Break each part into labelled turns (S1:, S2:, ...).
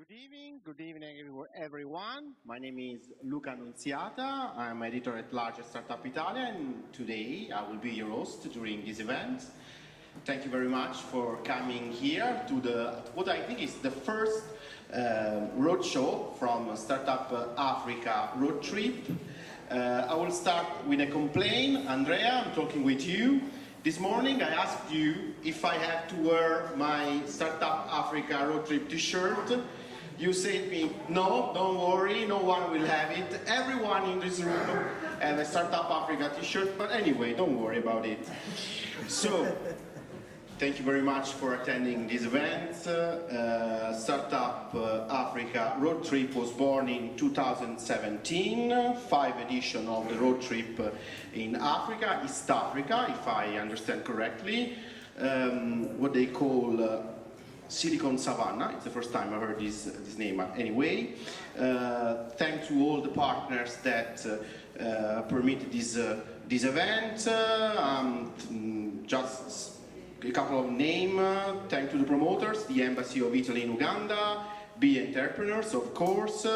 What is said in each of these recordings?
S1: Good evening, everyone. My name is Luca Annunziata. I'm editor-at-large at Startup Italia, and today I will be your host during this event. Thank you very much for coming here to what I think is the first roadshow from Startup Africa Roadtrip. I will start with a complaint. Andrea, I'm talking with you. This morning I asked you if I have to wear my Startup Africa Roadtrip t-shirt. You said me, no, don't worry, no one will have it. Everyone in this room have a Startup Africa t-shirt, but anyway, don't worry about it. So, thank you very much for attending this event. Startup Africa Roadtrip was born in 2017, 5th edition of the road trip in Africa, East Africa, if I understand correctly, what they call Silicon Savannah. It's the first time I heard this name anyway. Thanks to all the partners that permitted this event. Just a couple of names. Thanks to the promoters, the Embassy of Italy in Uganda, Beentrepreneurs, of course,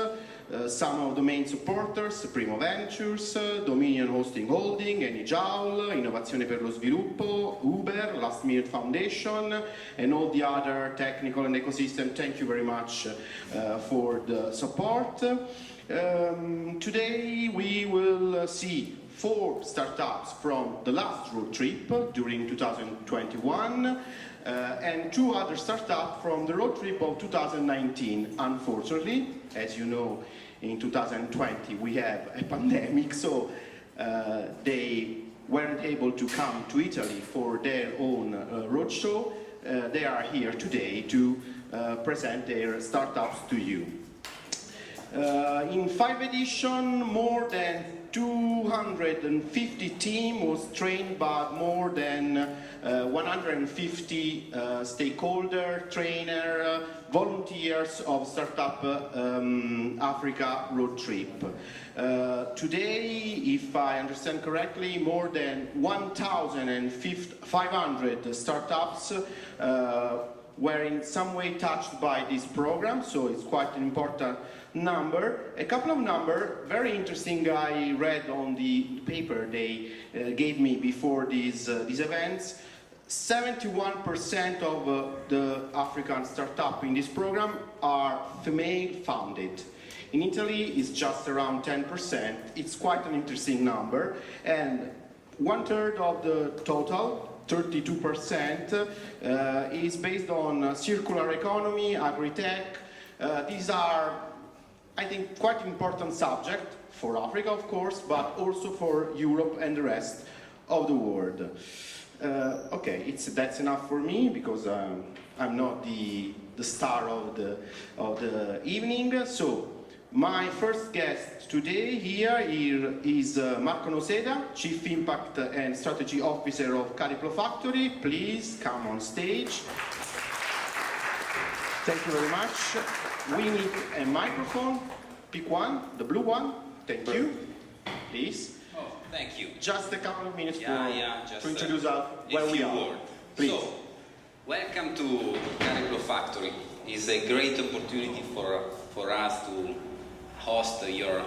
S1: some of the main supporters, Primo Ventures, Dominion Hosting Holding, Enijaul, Innovazione per lo Sviluppo, Uber, Last Minute Foundation, and all the other technical and ecosystem. Thank you very much for the support. Today we will see 4 startups from the last road trip during 2021 and 2 other startups from the road trip of 2019. Unfortunately, as you know, in 2020 we have a pandemic, so they weren't able to come to Italy for their own roadshow. They are here today to present their startups to you. In 5th edition, more than 250 team was trained by more than 150 stakeholder, trainer, volunteers of Startup Africa Roadtrip. Today, if I understand correctly, more than 1,500 startups were in some way touched by this program, so it's quite an important number. A couple of numbers, very interesting, I read on the paper they gave me before these events. 71% of the African startups in this program are female founded. In Italy, it's just around 10%. It's quite an interesting number. And 1/3 of the total, 32%, is based on circular economy, agri-tech. These are, I think, quite an important subject for Africa, of course, but also for Europe and the rest of the world. Okay, that's enough for me because I'm not the star of the evening. So my first guest today here is Marco Noseda, Chief Impact and Strategy Officer of Cariplo Factory. Please come on stage. Thank you very much. We need a microphone. Pick one, the blue one. Thank you. Please.
S2: Oh, thank you.
S1: Just a couple of minutes
S2: just
S1: to introduce us where we are. Please.
S2: So, welcome to Cariplo Factory. It's a great opportunity for us to host your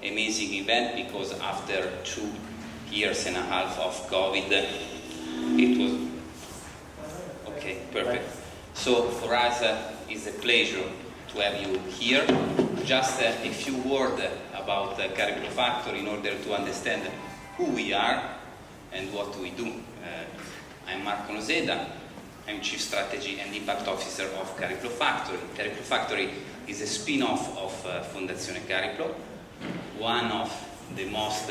S2: amazing event because after 2.5 years of COVID, it was okay, perfect. So for us, it's a pleasure to have you here. Just a few words about Cariplo Factory in order to understand who we are and what we do. I'm Marco Noseda. I'm Chief Strategy and Impact Officer of Cariplo Factory. Cariplo Factory is a spin-off of Fondazione Cariplo, one of the most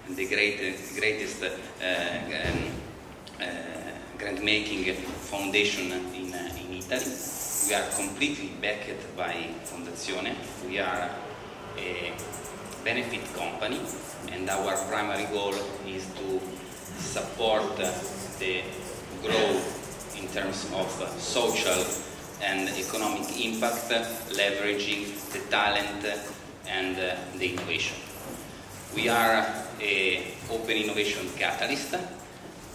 S2: the greatest grant-making foundation in Italy. We are completely backed by Fondazione. We are a benefit company, and our primary goal is to support the growth in terms of social and economic impact, leveraging the talent and the innovation. We are an open innovation catalyst,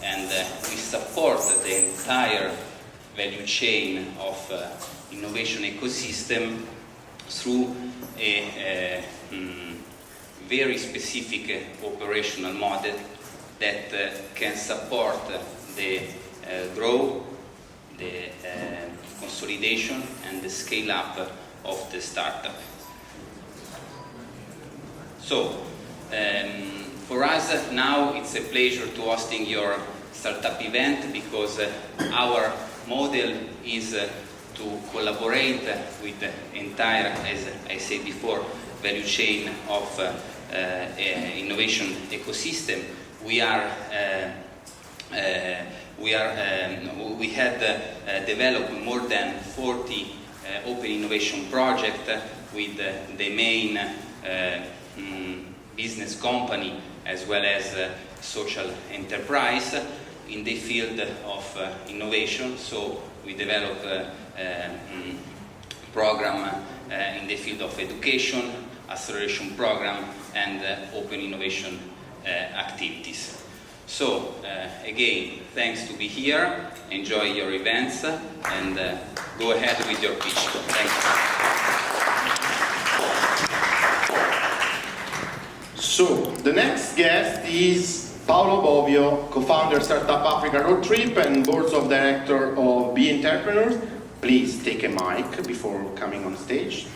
S2: and we support the entire value chain of innovation ecosystem through a very specific operational model that can support the growth, the consolidation and the scale up of the startup. So, for us now it's a pleasure to hosting your startup event, because our model is to collaborate with the entire, as I said before, value chain of innovation ecosystem. We had developed more than 40 open innovation projects with the main business company as well as social enterprise in the field of innovation. So we developed program in the field of education, acceleration program, and open innovation activities. So again, thanks to be here, enjoy your events, and go ahead with your pitch. Thank
S1: you. So the next guest is Paolo Bovio, co-founder Startup Africa Roadtrip and board of director of Beentrepreneurs. Please take a mic before coming on stage.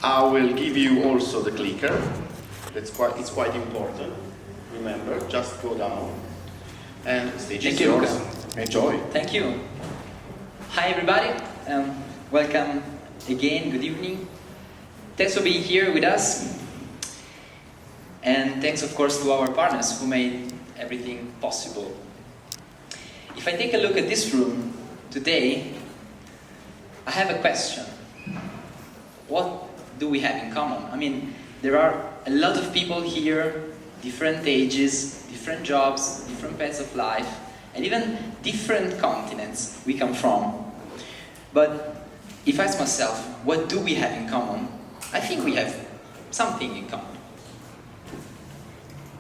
S1: I will give you also the clicker. It's quite important. Remember, just go down. And the stage is yours. Enjoy.
S3: Thank you. Hi everybody. Welcome again. Good evening. Thanks for being here with us. And thanks, of course, to our partners who made everything possible. If I take a look at this room today, I have a question. What do we have in common? I mean, there are a lot of people here, different ages, different jobs, different paths of life, and even different continents we come from. But if I ask myself, what do we have in common? I think we have something in common.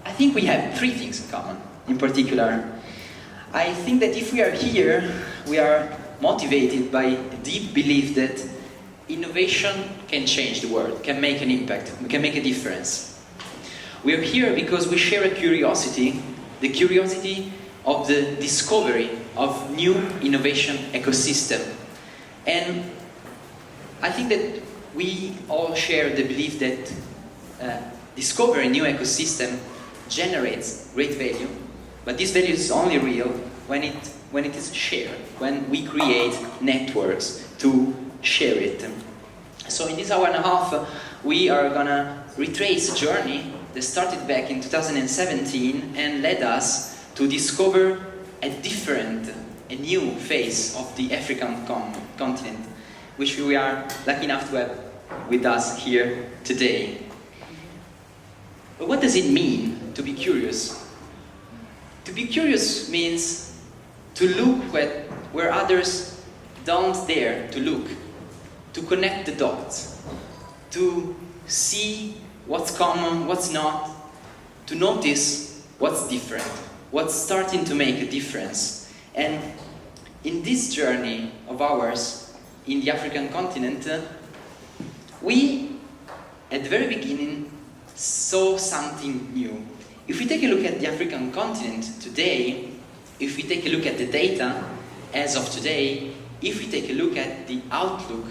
S3: I think we have three things in common, in particular. I think that if we are here, we are motivated by a deep belief that innovation can change the world, can make an impact, can make a difference. We are here because we share a curiosity, the curiosity of the discovery of new innovation ecosystem. And I think that we all share the belief that discovering new ecosystem generates great value, but this value is only real when it is shared, when we create networks to share it. So in this hour and a half, we are gonna retrace a journey that started back in 2017 and led us to discover a new face of the African continent, which we are lucky enough to have with us here today. But what does it mean to be curious? To be curious means to look where others don't dare to look, to connect the dots, to see what's common, what's not, to notice what's different, what's starting to make a difference. And in this journey of ours in the African continent, we, at the very beginning, saw something new. If we take a look at the African continent today, if we take a look at the data as of today, if we take a look at the outlook,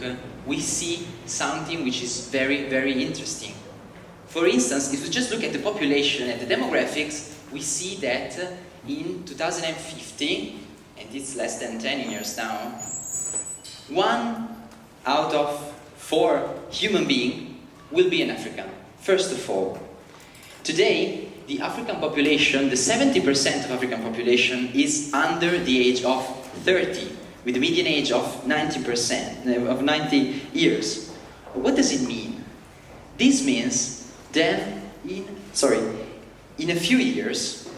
S3: we see something which is very, very interesting. For instance, if we just look at the population and the demographics, we see that in 2050, and it's less than 10 years now, 1 out of 4 human beings will be an African, first of all. Today, the African population, the 70% of African population is under the age of 30, with a median age of 90 years. What does it mean? This means that in a few years,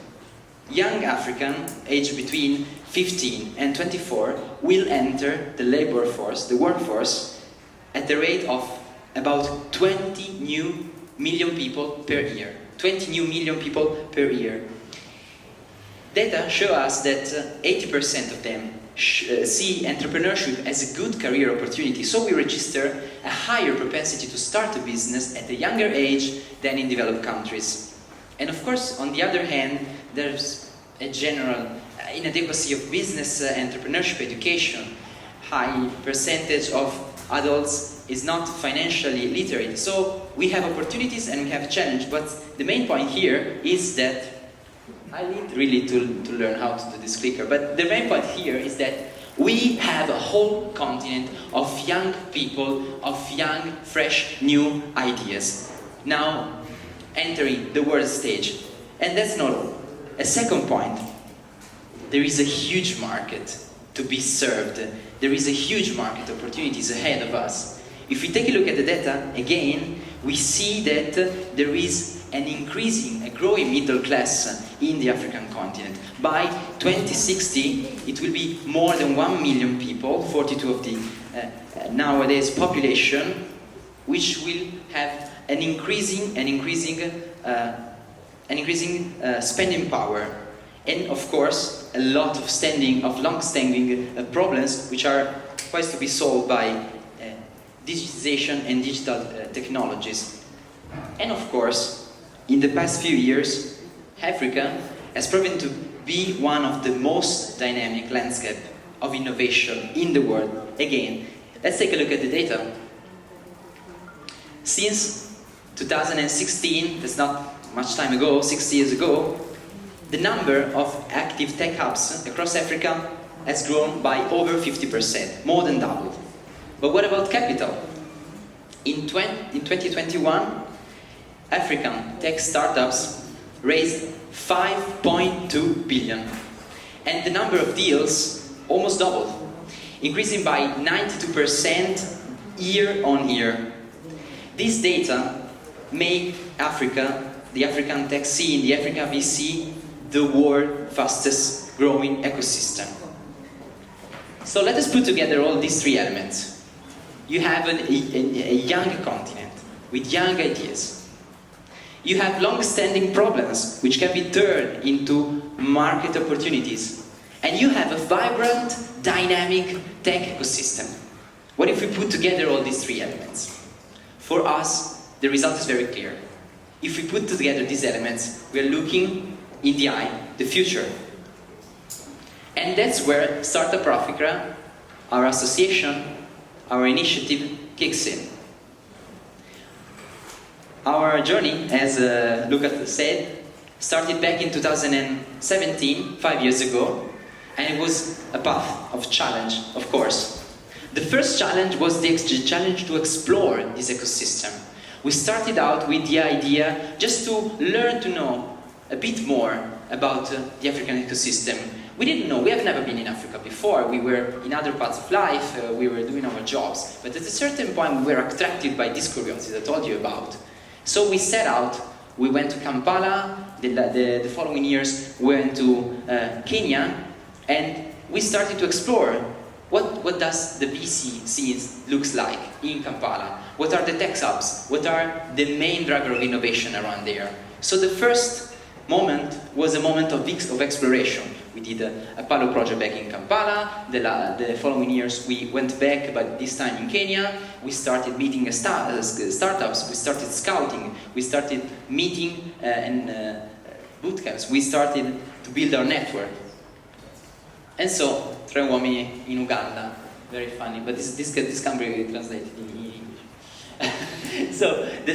S3: young African aged between 15 and 24 will enter the labor force, the workforce, at the rate of about 20 new million people per year. 20 new million people per year. Data show us that 80% of them see entrepreneurship as a good career opportunity, so we register a higher propensity to start a business at a younger age than in developed countries. And of course, on the other hand, there's a general inadequacy of business entrepreneurship education. High percentage of adults is not financially literate. So we have opportunities and we have challenge, but the main point here is that I need really to learn how to do this clicker, but the main point here is that we have a whole continent of young people, of young, fresh, new ideas now entering the world stage. And that's not all. A second point, there is a huge market to be served. There is a huge market opportunities ahead of us. If we take a look at the data, again, we see that there is a growing middle class in the African continent. By 2060, it will be more than 1 million people, 42 of the nowadays population, which will have an increasing spending power, and of course a lot of long-standing problems which are poised to be solved by digitization and digital technologies. And of course, in the past few years, Africa has proven to be one of the most dynamic landscape of innovation in the world. Again, let's take a look at the data. Since 2016, that's not much time ago, 6 years ago, the number of active tech hubs across Africa has grown by over 50%, more than doubled. But what about capital? In 2021, African tech startups raised 5.2 billion, and the number of deals almost doubled, increasing by 92% year on year. These data make Africa, the African tech scene, the African VC, the world's fastest growing ecosystem. So let us put together all these three elements. You have a young continent with young ideas. You have long-standing problems which can be turned into market opportunities. And you have a vibrant, dynamic tech ecosystem. What if we put together all these three elements? For us, the result is very clear. If we put together these elements, we are looking in the eye, the future. And that's where Startup Africa, our association, our initiative kicks in. Our journey, as Luca said, started back in 2017, 5 years ago, and it was a path of challenge, of course. The first challenge was the challenge to explore this ecosystem. We started out with the idea just to learn to know a bit more about the African ecosystem. We didn't know, we have never been in Africa before, we were in other parts of life, we were doing our jobs, but at a certain point we were attracted by this curiosity I told you about. So we set out, we went to Kampala, the following years we went to Kenya, and we started to explore what does the VC scene looks like in Kampala, what are the tech hubs, what are the main driver of innovation around there. So the first moment was a moment of exploration. We did a pilot project back in Kampala. The following years we went back, but this time in Kenya. We started meeting startups, we started scouting, we started meeting boot camps, we started to build our network. And so, tre uomini in Uganda, very funny, but this can't be translated in English. So the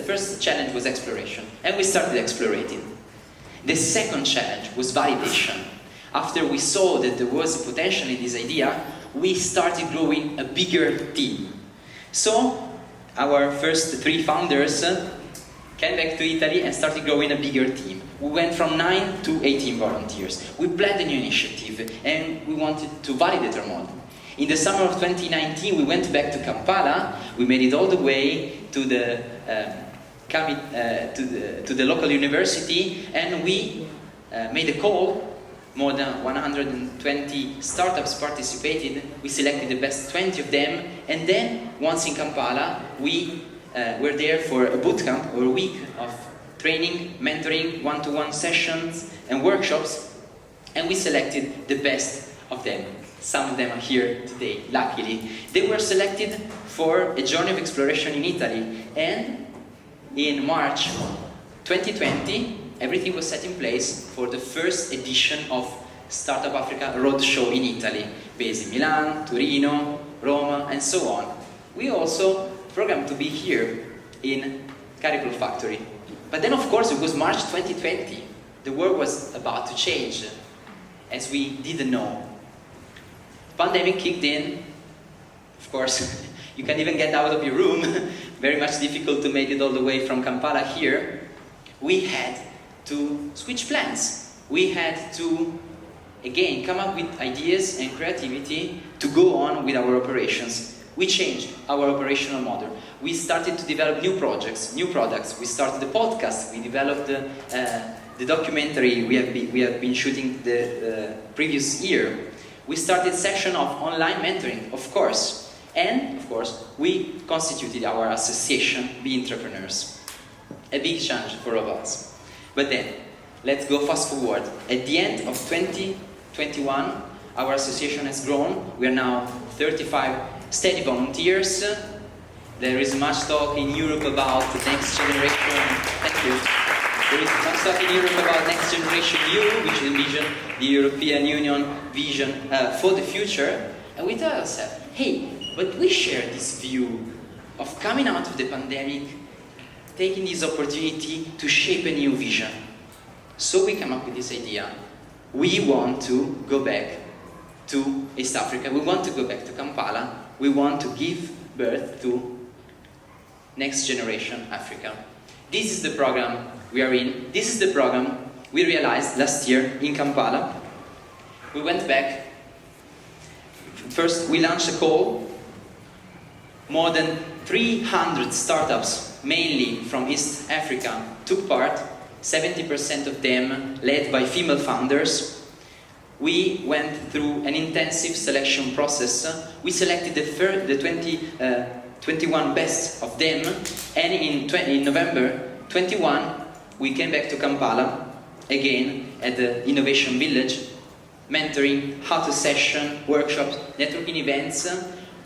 S3: first challenge was exploration, and we started explorating. The second challenge was validation. After we saw that there was a potential in this idea, we started growing a bigger team. So our first 3 founders came back to Italy and started growing a bigger team. We went from 9 to 18 volunteers. We planned a new initiative and we wanted to validate our model. In the summer of 2019, we went back to Kampala. We made it all the way to the local university, and we made a call. More than 120 startups participated. We selected the best 20 of them, and then once in Kampala, we were there for a bootcamp or a week of training, mentoring, one-to-one sessions and workshops, and we selected the best of them. Some of them are here today, luckily. They were selected for a journey of exploration in Italy, and in March 2020, everything was set in place for the first edition of Startup Africa Roadshow in Italy, based in Milan, Torino, Roma, and so on. We also programmed to be here in Cariclo Factory. But then, of course, it was March 2020. The world was about to change, as we didn't know. Pandemic kicked in. Of course, you can't even get out of your room. Very much difficult to make it all the way from Kampala here. We had to switch plans. We had to, again, come up with ideas and creativity to go on with our operations. We changed our operational model. We started to develop new projects, new products. We started the podcast. We developed the documentary we have been shooting the previous year. We started a session of online mentoring, of course. And, of course, we constituted our association, Beentrepreneurs. A big change for all of us. But then, let's go fast forward. At the end of 2021, our association has grown. We are now 35 steady volunteers. There is much talk in Europe about the next generation. Thank you. There is much talk in Europe about next generation EU, which envision the European Union vision for the future. And we tell ourselves, hey, but we share this view of coming out of the pandemic, taking this opportunity to shape a new vision. So we come up with this idea. We want to go back to East Africa. We want to go back to Kampala. We want to give birth to Next Generation Africa. This is the program we are in. This is the program we realized last year in Kampala. We went back. First, we launched a call. More than 300 startups, mainly from East Africa, took part. 70% of them led by female founders. We went through an intensive selection process. We selected the 21 best of them, and in November 21, we came back to Kampala, again at the Innovation Village, mentoring, how-to session, workshops, networking events.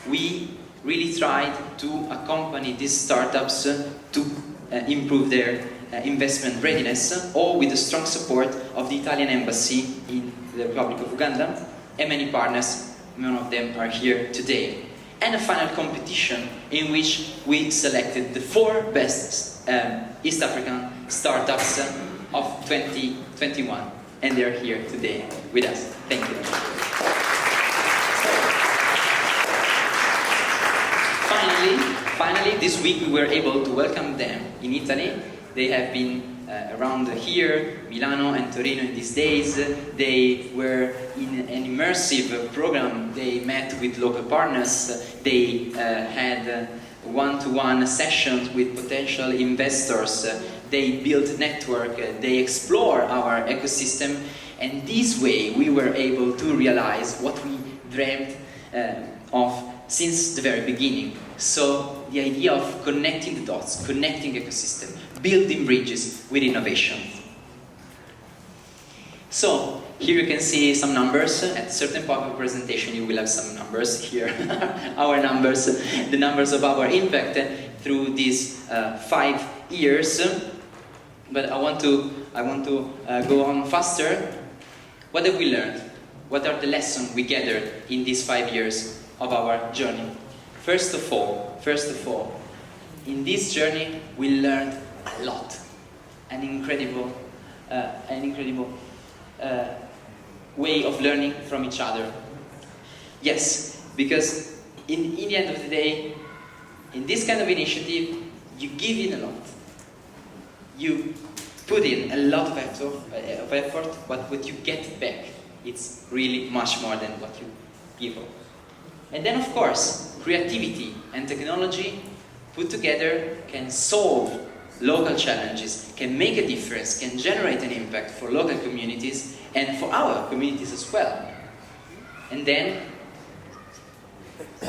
S3: We really tried to accompany these startups to improve their investment readiness, all with the strong support of the Italian Embassy in the Republic of Uganda, and many partners, many of them are here today. And a final competition in which we selected the 4 best East African startups of 2021. And they're here today with us. Thank you. Finally, this week we were able to welcome them in Italy. They have been around here, Milano and Torino in these days. They were in an immersive program. They met with local partners. They had one-to-one sessions with potential investors. They built network. They explore our ecosystem. And this way we were able to realize what we dreamt of since the very beginning. So the idea of connecting the dots, connecting ecosystem, building bridges with innovation. So here you can see some numbers. At a certain point of the presentation you will have some numbers here. Our numbers, the numbers of our impact through these 5 years. But I want to go on faster. What have we learned? What are the lessons we gathered in these 5 years of our journey? First of all, in this journey we learned a lot. An incredible way of learning from each other. Yes, because in the end of the day, in this kind of initiative, you give in a lot. You put in a lot of effort, but what you get back, it's really much more than what you give up. And then, of course, creativity and technology put together can solve local challenges, can make a difference, can generate an impact for local communities and for our communities as well. And then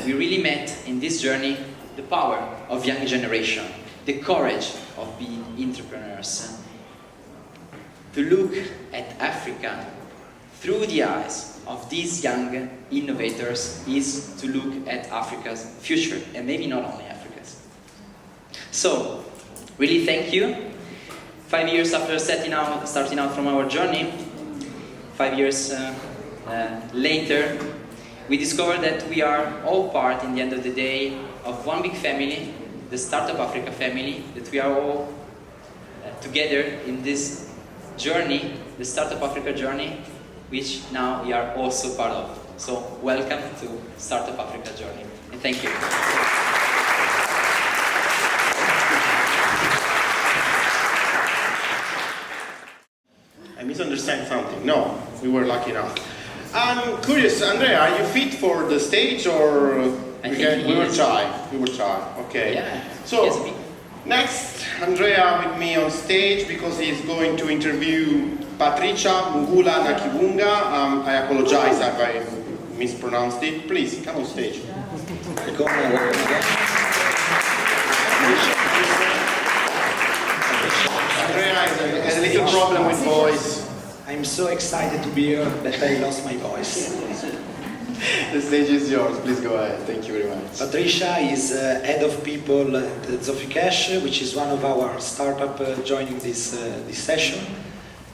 S3: we really met in this journey the power of young generation, the courage of being entrepreneurs, to look at Africa through the eyes of these young innovators is to look at Africa's future, and maybe not only Africa's. So, really thank you. 5 years after starting out from our journey, 5 years later, we discovered that we are all part, in the end of the day, of one big family, the Startup Africa family, that we are all together in this journey, the Startup Africa journey, which now we are also part of. So, welcome to Startup Africa journey, and thank you.
S1: I misunderstand something. No, we were lucky enough. I'm curious, Andrea, are you fit for the stage or we were shy? We were shy. Okay.
S3: Yeah.
S1: So
S3: yes,
S1: next, Andrea with me on stage because he's going to interview Patricia Mugula Nakibunga. I apologize if I mispronounced it. Please come on stage. Andrea has a little problem with voice.
S4: I'm so excited to be here that I lost my voice.
S1: The stage is yours. Please go ahead. Thank you very much.
S4: Patricia is head of people at Zofi Cash, which is one of our startup joining this session.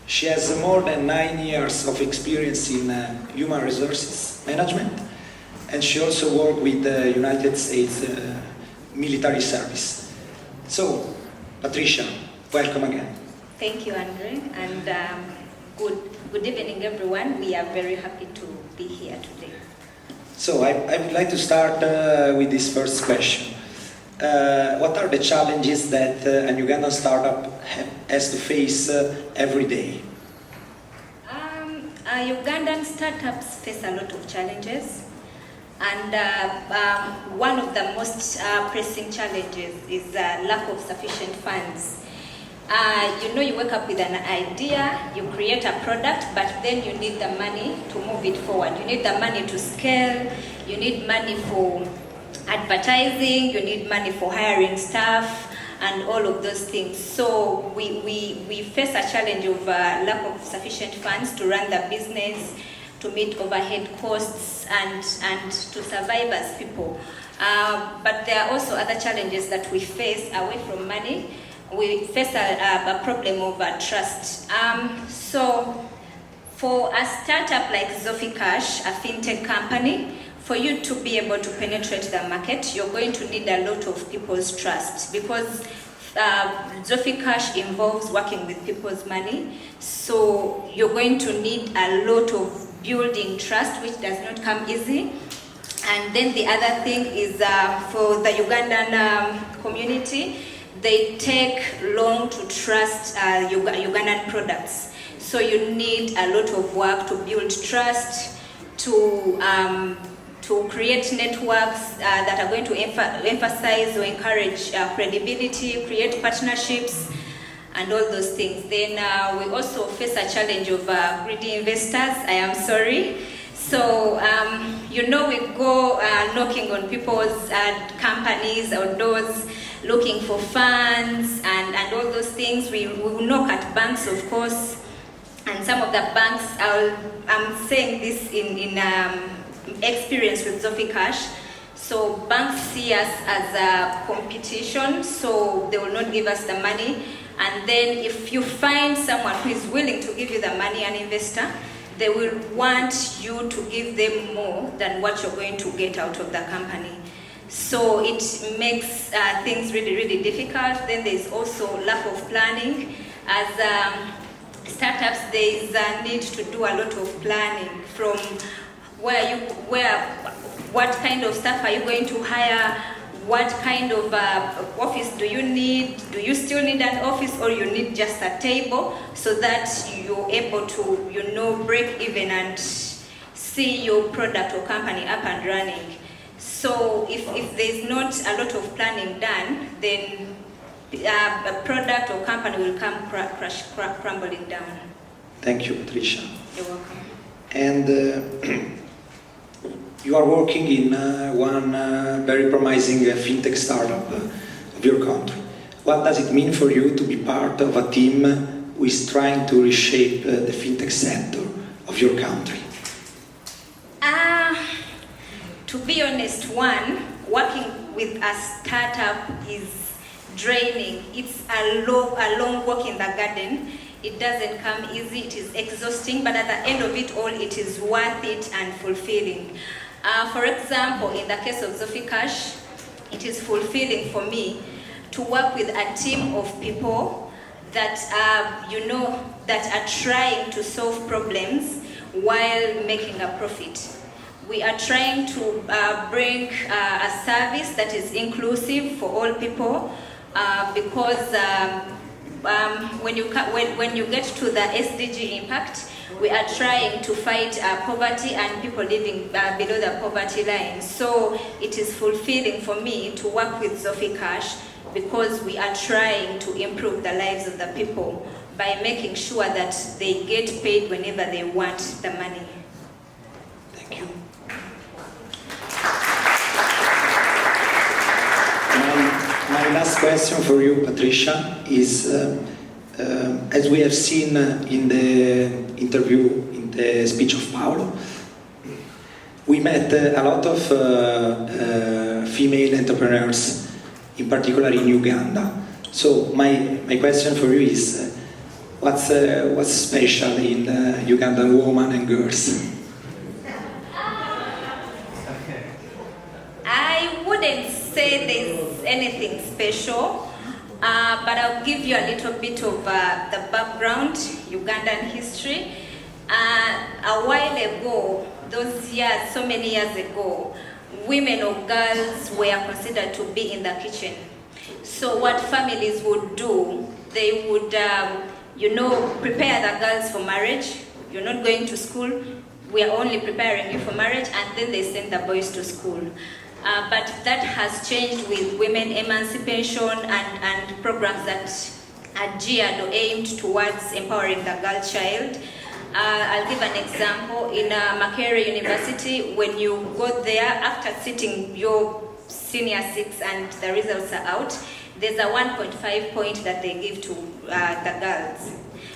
S4: She has more than 9 years of experience in human resources management, and she also worked with the United States military service. So, Patricia, welcome again.
S5: Thank you, Andre, and good evening, everyone. We are very happy to be here today.
S4: So I would like to start with this first question. What are the challenges that an Ugandan startup has to face every day?
S5: Ugandan startups face a lot of challenges, and one of the most pressing challenges is lack of sufficient funds. You wake up with an idea, you create a product, but then you need the money to move it forward. You need the money to scale, you need money for advertising, you need money for hiring staff, and all of those things. So we face a challenge of lack of sufficient funds to run the business, to meet overhead costs, and to survive as people. But there are also other challenges that we face away from money. We face a problem of trust. So for a startup like Zofi Cash, a fintech company, for you to be able to penetrate the market, you're going to need a lot of people's trust, because Zofi Cash involves working with people's money. So you're going to need a lot of building trust, which does not come easy. And then the other thing is for the Ugandan community, they take long to trust Ugandan products. So you need a lot of work to build trust, to create networks that are going to emphasize or encourage credibility, create partnerships, and all those things. Then we also face a challenge of greedy investors. I am sorry. So, we go knocking on people's companies or doors, looking for funds and all those things. We will knock at banks, of course, and some of the banks, I'm saying this in experience with Zofi Cash. So banks see us as a competition, so they will not give us the money. And then if you find someone who is willing to give you the money, an investor, they will want you to give them more than what you're going to get out of the company. So it makes things really, really difficult. Then there's also lack of planning. As startups, there is a need to do a lot of planning, from what kind of staff are you going to hire, what kind of office do you need, do you still need an office, or you need just a table, so that you're able to, break even and see your product or company up and running. So if there's not a lot of planning done, then a product or company will come crumbling down.
S4: Thank you, Patricia.
S5: You're welcome.
S4: And you are working in one very promising fintech startup of your country. What does it mean for you to be part of a team who is trying to reshape the fintech sector of your country?
S5: to be honest, working with a startup is draining. It's a long walk in the garden. It doesn't come easy, it is exhausting, but at the end of it all, it is worth it and fulfilling. For example, in the case of Zofi Cash, it is fulfilling for me to work with a team of people that that are trying to solve problems while making a profit. We are trying to bring a service that is inclusive for all people, because when you get to the SDG impact, we are trying to fight poverty and people living below the poverty line. So it is fulfilling for me to work with Zofi Cash, because we are trying to improve the lives of the people by making sure that they get paid whenever they want the money.
S4: Thank you. My last question for you, Patricia, is as we have seen in the interview, in the speech of Paolo, we met a lot of female entrepreneurs, in particular in Uganda. So my question for you is, what's special in Ugandan women and girls?
S5: I wouldn't say there's anything special, but I'll give you a little bit of the background, Ugandan history. A while ago, those years, so many years ago, women or girls were considered to be in the kitchen. So what families would do, they would, prepare the girls for marriage. You're not going to school, we are only preparing you for marriage, and then they send the boys to school. But that has changed with women emancipation and programs that are geared or aimed towards empowering the girl child. I'll give an example. In Makerere University, when you go there, after sitting your senior 6 and the results are out, there's a 1.5 point that they give to the girls.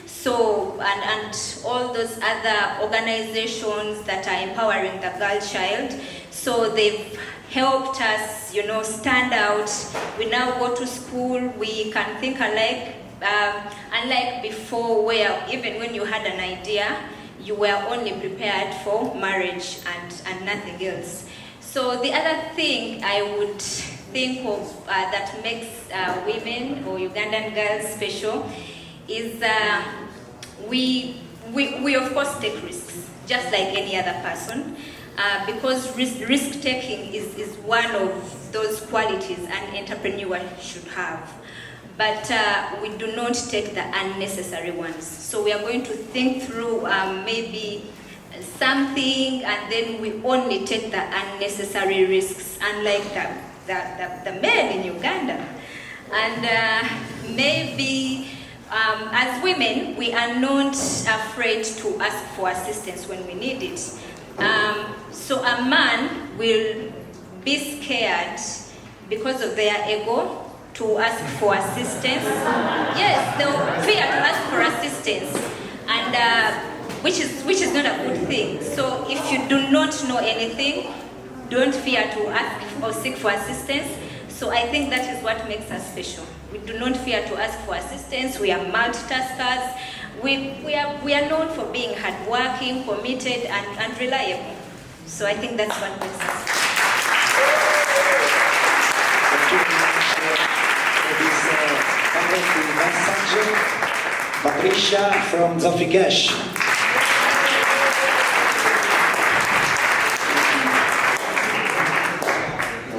S5: So, and all those other organizations that are empowering the girl child, so they've helped us, stand out. We now go to school, we can think alike. Unlike before, where even when you had an idea, you were only prepared for marriage and nothing else. So the other thing I would think of that makes women or Ugandan girls special is we of course take risks, just like any other person, because risk taking is one of those qualities an entrepreneur should have. But we do not take the unnecessary ones. So we are going to think through maybe something, and then we only take the unnecessary risks, unlike the men in Uganda. And maybe as women, we are not afraid to ask for assistance when we need it. So a man will be scared because of their ego to ask for assistance. Yes, they'll fear to ask for assistance, and which is not a good thing. So if you do not know anything, don't fear to ask or seek for assistance. So I think that is what makes us special. We do not fear to ask for assistance. We are multitaskers. We are known for being hardworking, committed, and reliable. So I think that's what makes us.
S4: Message, Patricia from Zofi Cash.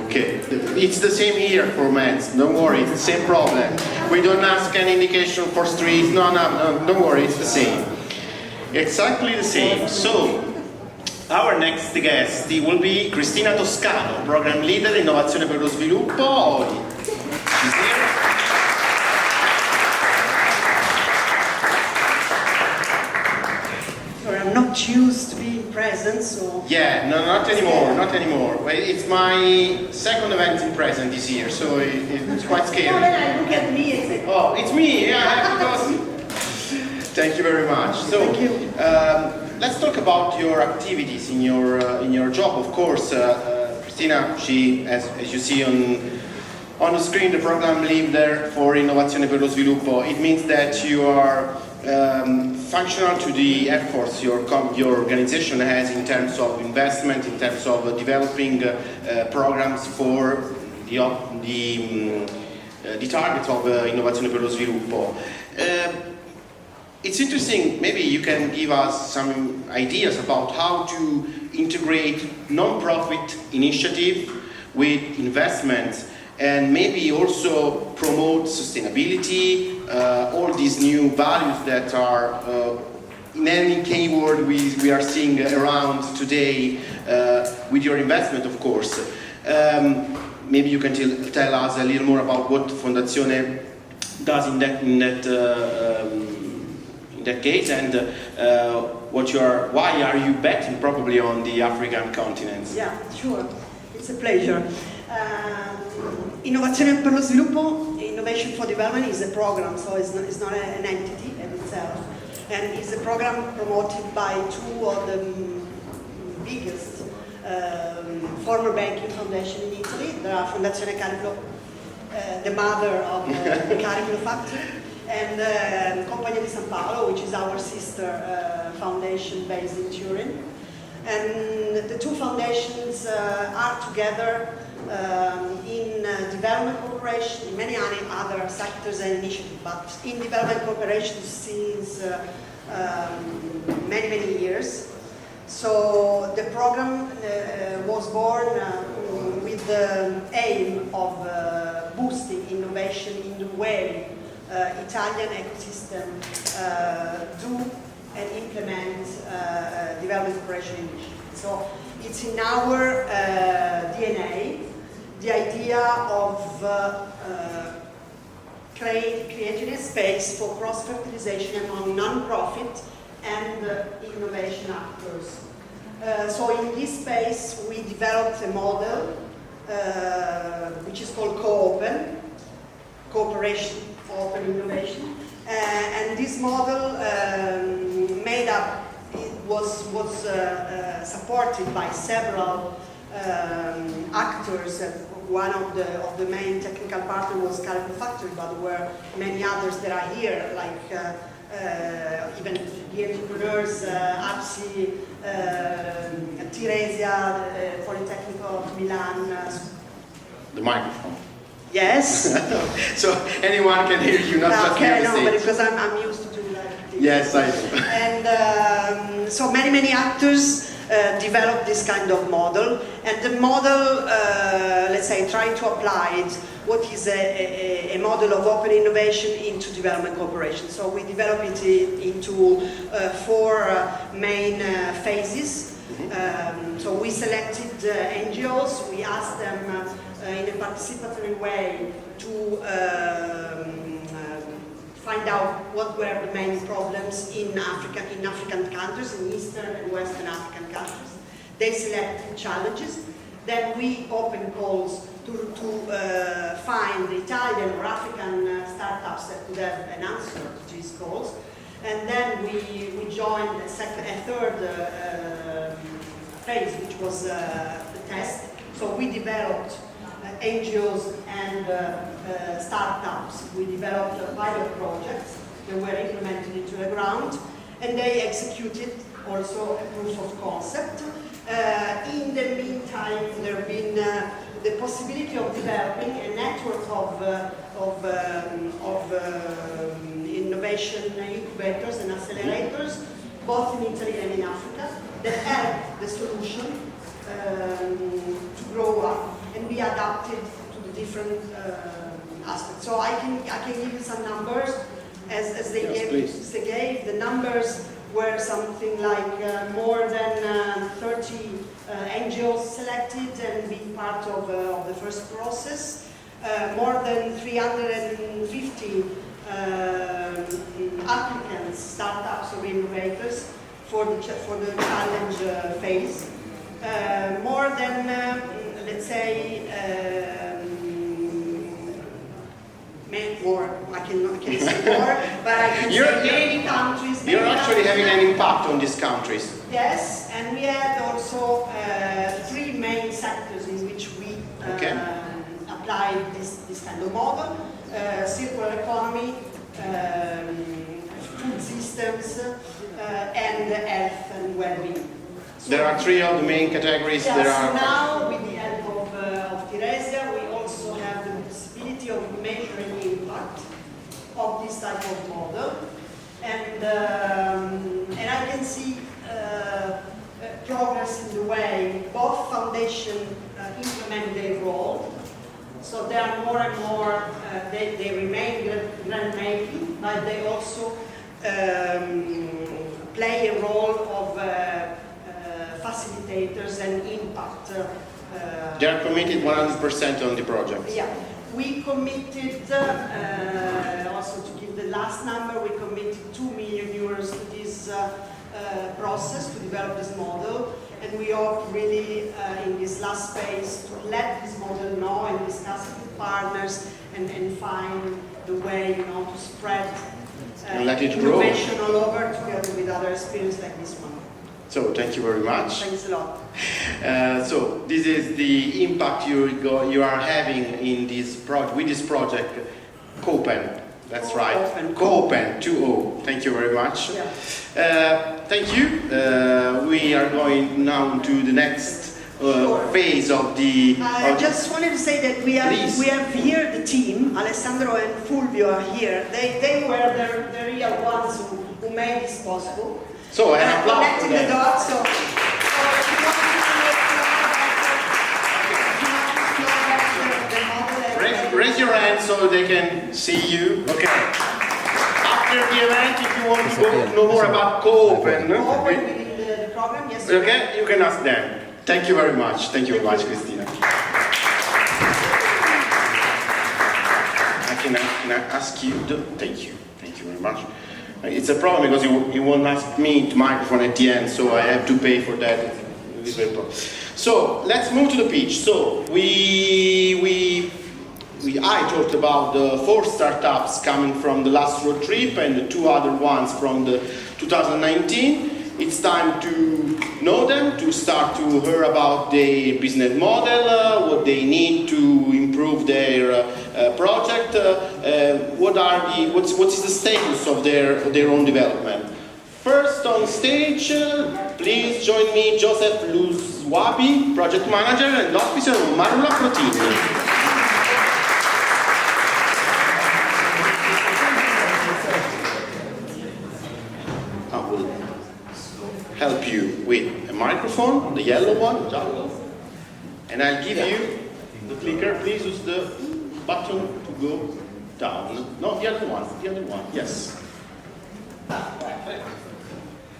S1: Okay, it's the same here for men. Don't worry, it's the same problem. We don't ask any indication for streets. No, don't worry, it's the same. Exactly the same. So, our next guest will be Christina Toscano, Program Leader Innovazione per lo Sviluppo. She's here.
S6: I'm not used to being present, so...
S1: Yeah, no, not anymore, not anymore. It's my second event in present this year, so it's quite scary.
S6: No, then I look at me and say...
S1: Oh, it's me, yeah, because... Thank you very much. So,
S6: Thank you.
S1: Let's talk about your activities in your job. Of course, Christina, she, as you see on the screen, the program leader for Innovazione per lo Sviluppo. It means that you are functional to the efforts your organization has in terms of investment, in terms of developing programs for the targets of Innovazione per lo Sviluppo. It's interesting, maybe you can give us some ideas about how to integrate non-profit initiative with investments and maybe also promote sustainability, all these new values that are in any keyword we are seeing around today with your investment, of course. Maybe you can tell us a little more about what Fondazione does in that case, and why are you betting probably on the African continent?
S6: Yeah, sure. It's a pleasure. Innovazione per lo Sviluppo, Innovation for Development, is a program, so it's not an entity in itself. And it's a program promoted by two of the biggest former banking foundation in Italy. There are Fondazione Cariplo, the mother of the Cariplo factory, and Compagnia di San Paolo, which is our sister foundation based in Turin. And the two foundations are together in development cooperation, in many other sectors and initiatives, but in development cooperation since many years. So the program was born with the aim of boosting innovation in the way Italian ecosystem do and implement development cooperation initiatives. So it's in our DNA, the idea of creating a space for cross-fertilization among non-profit and innovation actors. So in this space we developed a model which is called Co-Open, Cooperation for Open Innovation. And this model was supported by several actors. One of the main technical partners was Cariplo Factory, but there were many others that are here, like even Beentrepreneurs APS, Tiresia, Politecnico of Milan.
S1: The microphone.
S6: Yes.
S1: So anyone can hear you, not just
S6: okay,
S1: me on the
S6: no,
S1: stage.
S6: but because I'm used to doing that.
S1: Yes, I do.
S6: And so many actors developed this kind of model, and the model, let's say, trying to apply it, what is a model of open innovation into development cooperation. So we developed it into four main phases. So we selected NGOs, we asked them in a participatory way to find out what were the main problems in African countries, in Eastern and Western African countries. They selected challenges. Then we opened calls to find Italian or African startups that could have an answer to these calls. And then we joined a third phase, which was the test. So we developed NGOs and startups. We developed pilot projects that were implemented into the ground, and they executed also a proof of concept. In the meantime, there have been the possibility of developing a network of innovation incubators and accelerators, both in Italy and in Africa, that help the solution to grow up and be adapted to the different aspects. So I can give you some numbers as they gave. The numbers were something like more than 30 NGOs selected and being part of the first process, more than 350 applicants, startups or innovators for the challenge phase, more than let's say more. I cannot say more, but I can say many countries.
S1: You're actually having an impact on these countries.
S6: Yes, and we had also three main sectors in which inside this kind of model. Circular economy, food systems, and health and well-being. So
S1: there are three of the main categories.
S6: yes,
S1: There are
S6: now with the help of Theresia, we also have the possibility of measuring the impact of this type of model, and I can see progress in the way both foundations implement their role. So they are more and more, they remain grant-making, but they also play a role of facilitators and impact.
S1: they are committed 100% on the project.
S6: Yeah, we committed, also to give the last number, we committed 2 million euros to this process to develop this model, and we hope really in this last phase to let this model know and discuss it with partners and find the way, you know, to spread
S1: And let it grow.
S6: innovation all over together with other experiences like this one.
S1: So thank you very much.
S6: Thanks a lot.
S1: So this is the impact you are having in this with this project, Copen. That's right. Copen 2.0. Thank you very much.
S6: Yeah.
S1: Thank you. We are going now to the next phase of the.
S6: I just wanted to say that we have here the team. Alessandro and Fulvio are here. They were the real ones who made this possible.
S1: So an applause for
S6: connecting the
S1: them.
S6: dots. So,
S1: Raise your hand so they can see you. Okay. After the event, if you want to know more about Copen,
S6: open within the program, yes.
S1: okay, you can ask them. Thank you very much. Thank you very much, Christina. Can I ask you? Thank you. Thank you very much. It's a problem because you won't ask me to microphone at the end, so I have to pay for that. It's very problem. So let's move to the pitch. So I talked about the 4 startups coming from the last road trip and the 2 other ones from the 2019. It's time to know them, to start to hear about their business model, what they need to improve their project, what is the status of their own development. First on stage, please join me, Joseph Luzwabi, project manager and officer of Marula Protini. Help you with a microphone, the yellow one, and I'll give you the clicker. Please use the button to go down. No, the other one, yes.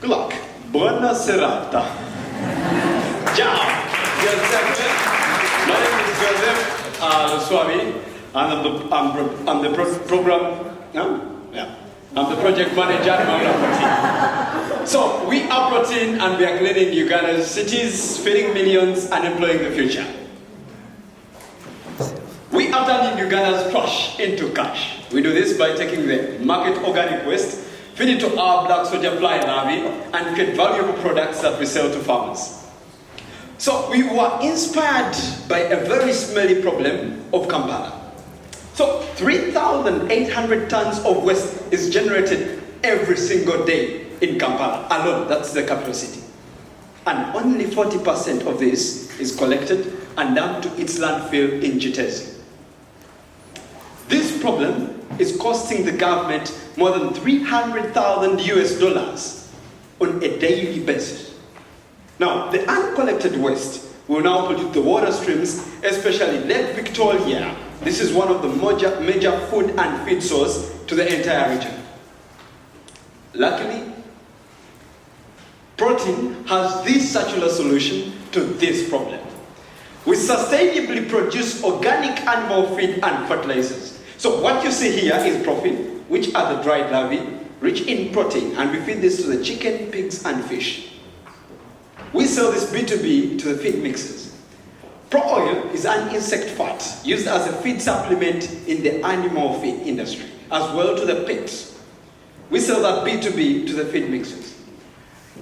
S1: Good luck.
S7: Buona serata. Ciao. My name is Joseph Luzwabi, and I'm the program. I'm the project manager at Marula Protein. So we are protein and we are cleaning Uganda's cities, feeding millions and employing the future. We are turning Uganda's trash into cash. We do this by taking the market organic waste, feed it to our black soldier fly larvae, and create valuable products that we sell to farmers. So we were inspired by a very smelly problem of Kampala. So 3,800 tons of waste is generated every single day in Kampala alone. That's the capital city. And only 40% of this is collected and dumped to its landfill in Gitezi. This problem is costing the government more than $300,000 US on a daily basis. Now, the uncollected waste will now pollute the water streams, especially Lake Victoria. This is one of the major food and feed source to the entire region. Luckily, protein has this circular solution to this problem. We sustainably produce organic animal feed and fertilizers. So what you see here is profit, which are the dried larvae, rich in protein, and we feed this to the chicken, pigs, and fish. We sell this B2B to the feed mixers. Pro oil is an insect fat used as a feed supplement in the animal feed industry, as well to the pets. We sell that B2B to the feed mixers.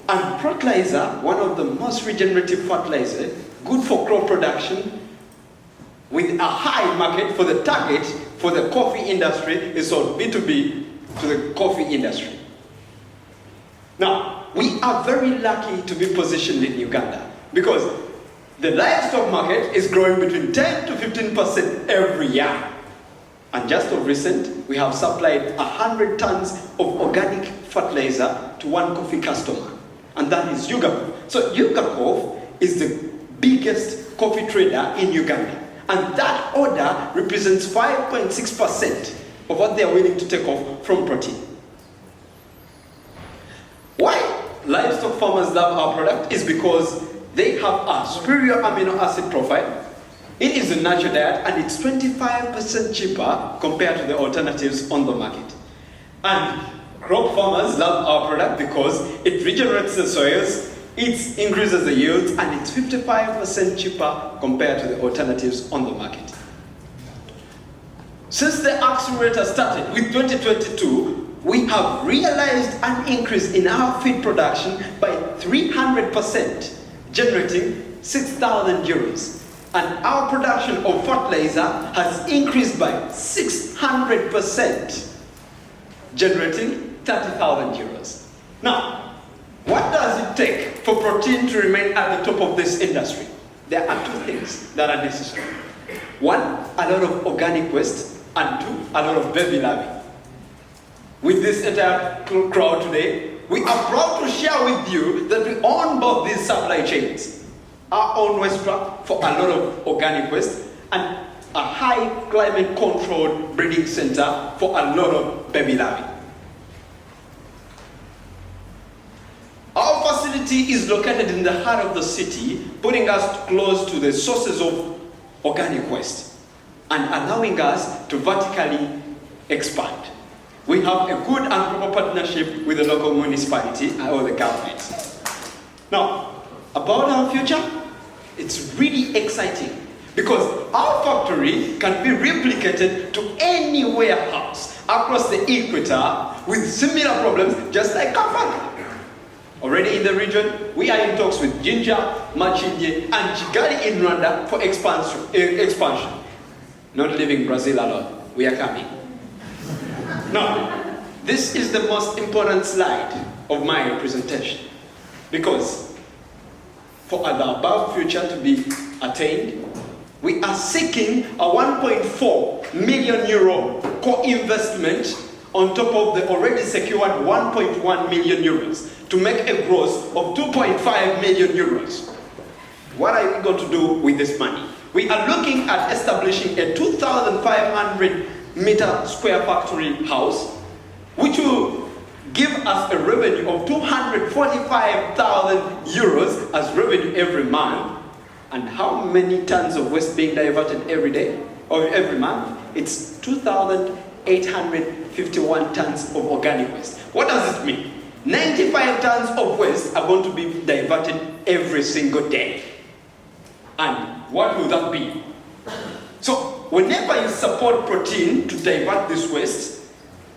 S7: And fertilizer, one of the most regenerative fertilizers, good for crop production, with a high market for the target for the coffee industry is sold B2B to the coffee industry. Now, we are very lucky to be positioned in Uganda because the livestock market is growing between 10 to 15% every year. And just of recent, we have supplied 100 tons of organic fertilizer to one coffee customer, and that is Uganda. So Uganda is the biggest coffee trader in Uganda, and that order represents 5.6% of what they are willing to take off from protein. Why livestock farmers love our product is because they have a superior amino acid profile. It is a natural diet and it's 25% cheaper compared to the alternatives on the market. And crop farmers love our product because it regenerates the soils, it increases the yields, and it's 55% cheaper compared to the alternatives on the market. Since the accelerator started with 2022, we have realized an increase in our feed production by 300%, generating 6,000 euros. And our production of fertilizer has increased by 600%, generating 30,000 euros. Now, what does it take for protein to remain at the top of this industry? There are two things that are necessary. One, a lot of organic waste, and two, a lot of baby larvae. With this entire crowd today, we are proud to share with you that we own both these supply chains. Our own waste truck for a lot of organic waste and a high climate controlled breeding center for a lot of baby larvae. Our facility is located in the heart of the city, putting us close to the sources of organic waste and allowing us to vertically expand. We have a good and proper partnership with the local municipality or the government. Now, about our future, it's really exciting because our factory can be replicated to any warehouse across the equator with similar problems just like Kampala. Already in the region, we are in talks with Jinja, Machinde, and Kigali in Rwanda for expansion. Not leaving Brazil alone, we are coming. Now, this is the most important slide of my presentation because for the above future to be attained, we are seeking a 1.4 million euro co-investment on top of the already secured 1.1 million euros to make a gross of 2.5 million euros. What are we going to do with this money? We are looking at establishing a 2,500 meter square factory house, which will give us a revenue of 245,000 euros as revenue every month. And how many tons of waste being diverted every day or every month? It's 2,851 tons of organic waste. What does it mean? 95 tons of waste are going to be diverted every single day. And what will that be? So, whenever you support protein to divert this waste,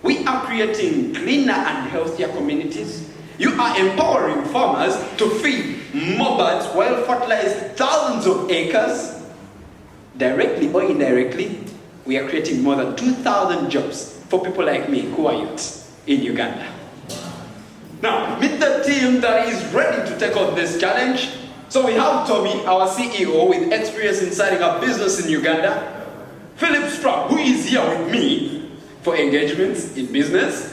S7: we are creating cleaner and healthier communities. You are empowering farmers to feed more birds while fertilize thousands of acres. Directly or indirectly, we are creating more than 2,000 jobs for people like me who are youths in Uganda. Now, meet the team that is ready to take on this challenge. So we have Tommy, our CEO with experience in starting a business in Uganda. Philip Straub, who is here with me for engagements in business,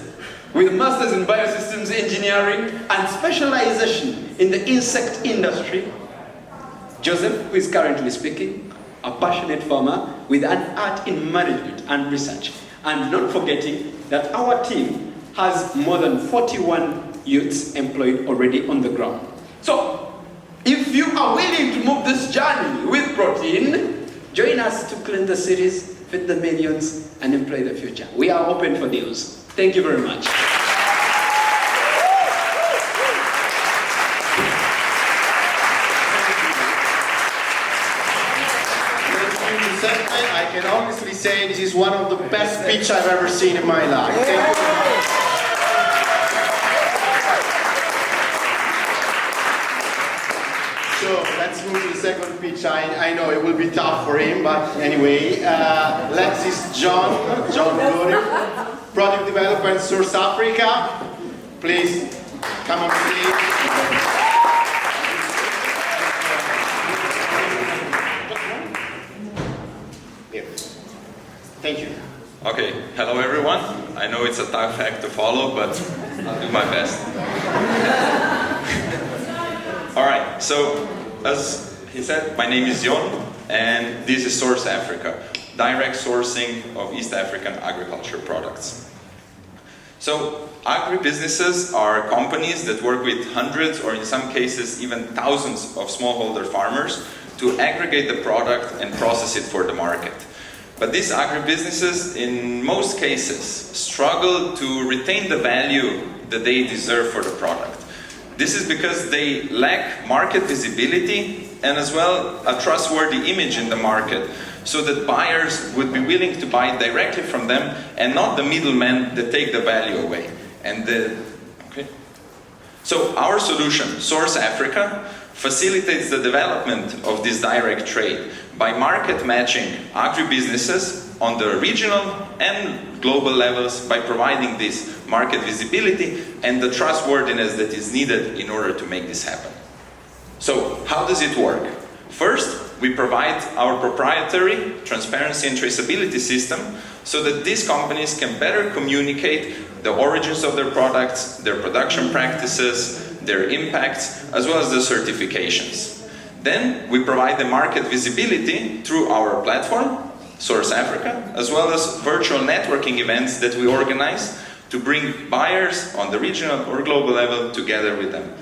S7: with masters in biosystems engineering and specialization in the insect industry. Joseph, who is currently speaking, a passionate farmer with an art in management and research. And not forgetting that our team has more than 41 youths employed already on the ground. So, if you are willing to move this journey with protein, join us to clean the cities, feed the millions, and employ the future. We are open for deals. Thank you very much.
S1: I can honestly say this is one of the best speeches I've ever seen in my life. Thank you very much. So let's move to the second pitch, I know it will be tough for him, but anyway, next is John Glory, Product Developer in South Africa. Please, come on stage. Thank you.
S8: Okay, hello everyone. I know it's a tough act to follow, but I'll do my best. Alright, so as he said, my name is Jon, and this is Source Africa, direct sourcing of East African agriculture products. So, agribusinesses are companies that work with hundreds, or in some cases even thousands of smallholder farmers to aggregate the product and process it for the market. But these agribusinesses, in most cases, struggle to retain the value that they deserve for the product. This is because they lack market visibility and as well a trustworthy image in the market, so that buyers would be willing to buy directly from them and not the middlemen that take the value away. So our solution, Source Africa, facilitates the development of this direct trade by market matching agribusinesses on the regional and global levels by providing this market visibility and the trustworthiness that is needed in order to make this happen. So how does it work? First, we provide our proprietary transparency and traceability system so that these companies can better communicate the origins of their products, their production practices, their impacts, as well as the certifications. Then we provide the market visibility through our platform, Source Africa, as well as virtual networking events that we organize to bring buyers on the regional or global level together with them.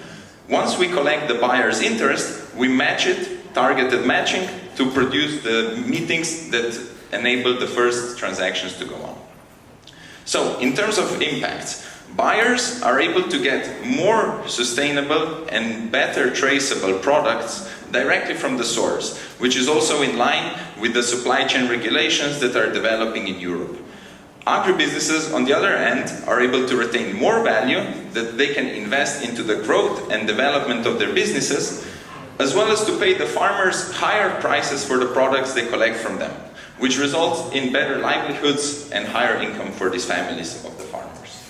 S8: Once we collect the buyer's interest, we match it, targeted matching, to produce the meetings that enable the first transactions to go on. So, in terms of impacts, buyers are able to get more sustainable and better traceable products directly from the source, which is also in line with the supply chain regulations that are developing in Europe. Agribusinesses, on the other hand, are able to retain more value that they can invest into the growth and development of their businesses, as well as to pay the farmers higher prices for the products they collect from them, which results in better livelihoods and higher income for these families of the farmers.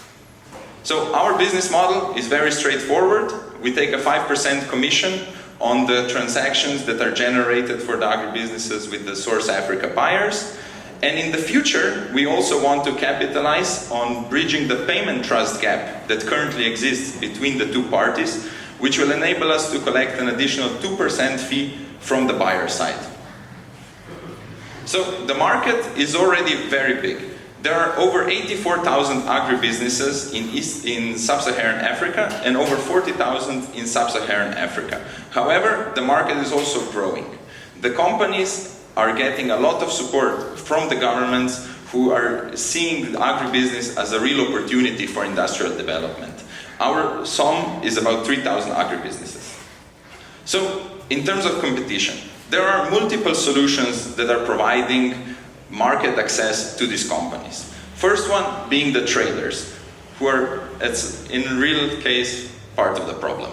S8: So our business model is very straightforward. We take a 5% commission on the transactions that are generated for the agribusinesses with the Source Africa buyers. And in the future, we also want to capitalize on bridging the payment trust gap that currently exists between the two parties, which will enable us to collect an additional 2% fee from the buyer side. So the market is already very big. There are over 84,000 agribusinesses in Sub-Saharan Africa and over 40,000 in Sub-Saharan Africa. However, the market is also growing. The companies are getting a lot of support from the governments who are seeing agribusiness as a real opportunity for industrial development. Our sum is about 3,000 agribusinesses. So, in terms of competition, there are multiple solutions that are providing market access to these companies. First one being the traders, who are, in real case, part of the problem.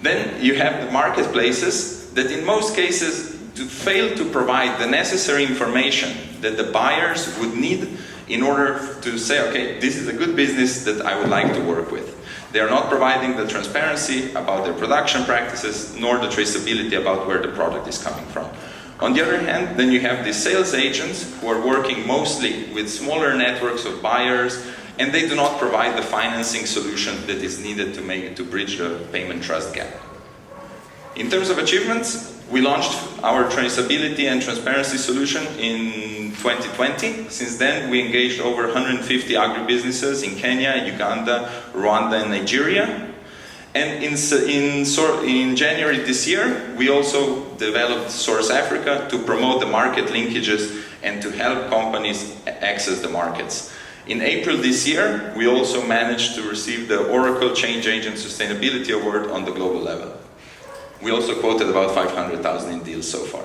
S8: Then you have the marketplaces that in most cases fail to provide the necessary information that the buyers would need in order to say, okay, this is a good business that I would like to work with. They are not providing the transparency about their production practices, nor the traceability about where the product is coming from. On the other hand, then you have the sales agents who are working mostly with smaller networks of buyers, and they do not provide the financing solution that is needed to bridge the payment trust gap. In terms of achievements, we launched our traceability and transparency solution in 2020. Since then, we engaged over 150 agribusinesses in Kenya, Uganda, Rwanda, and Nigeria. And in January this year, we also developed Source Africa to promote the market linkages and to help companies access the markets. In April this year, we also managed to receive the Oracle Change Agent Sustainability Award on the global level. We also quoted about 500,000 in deals so far.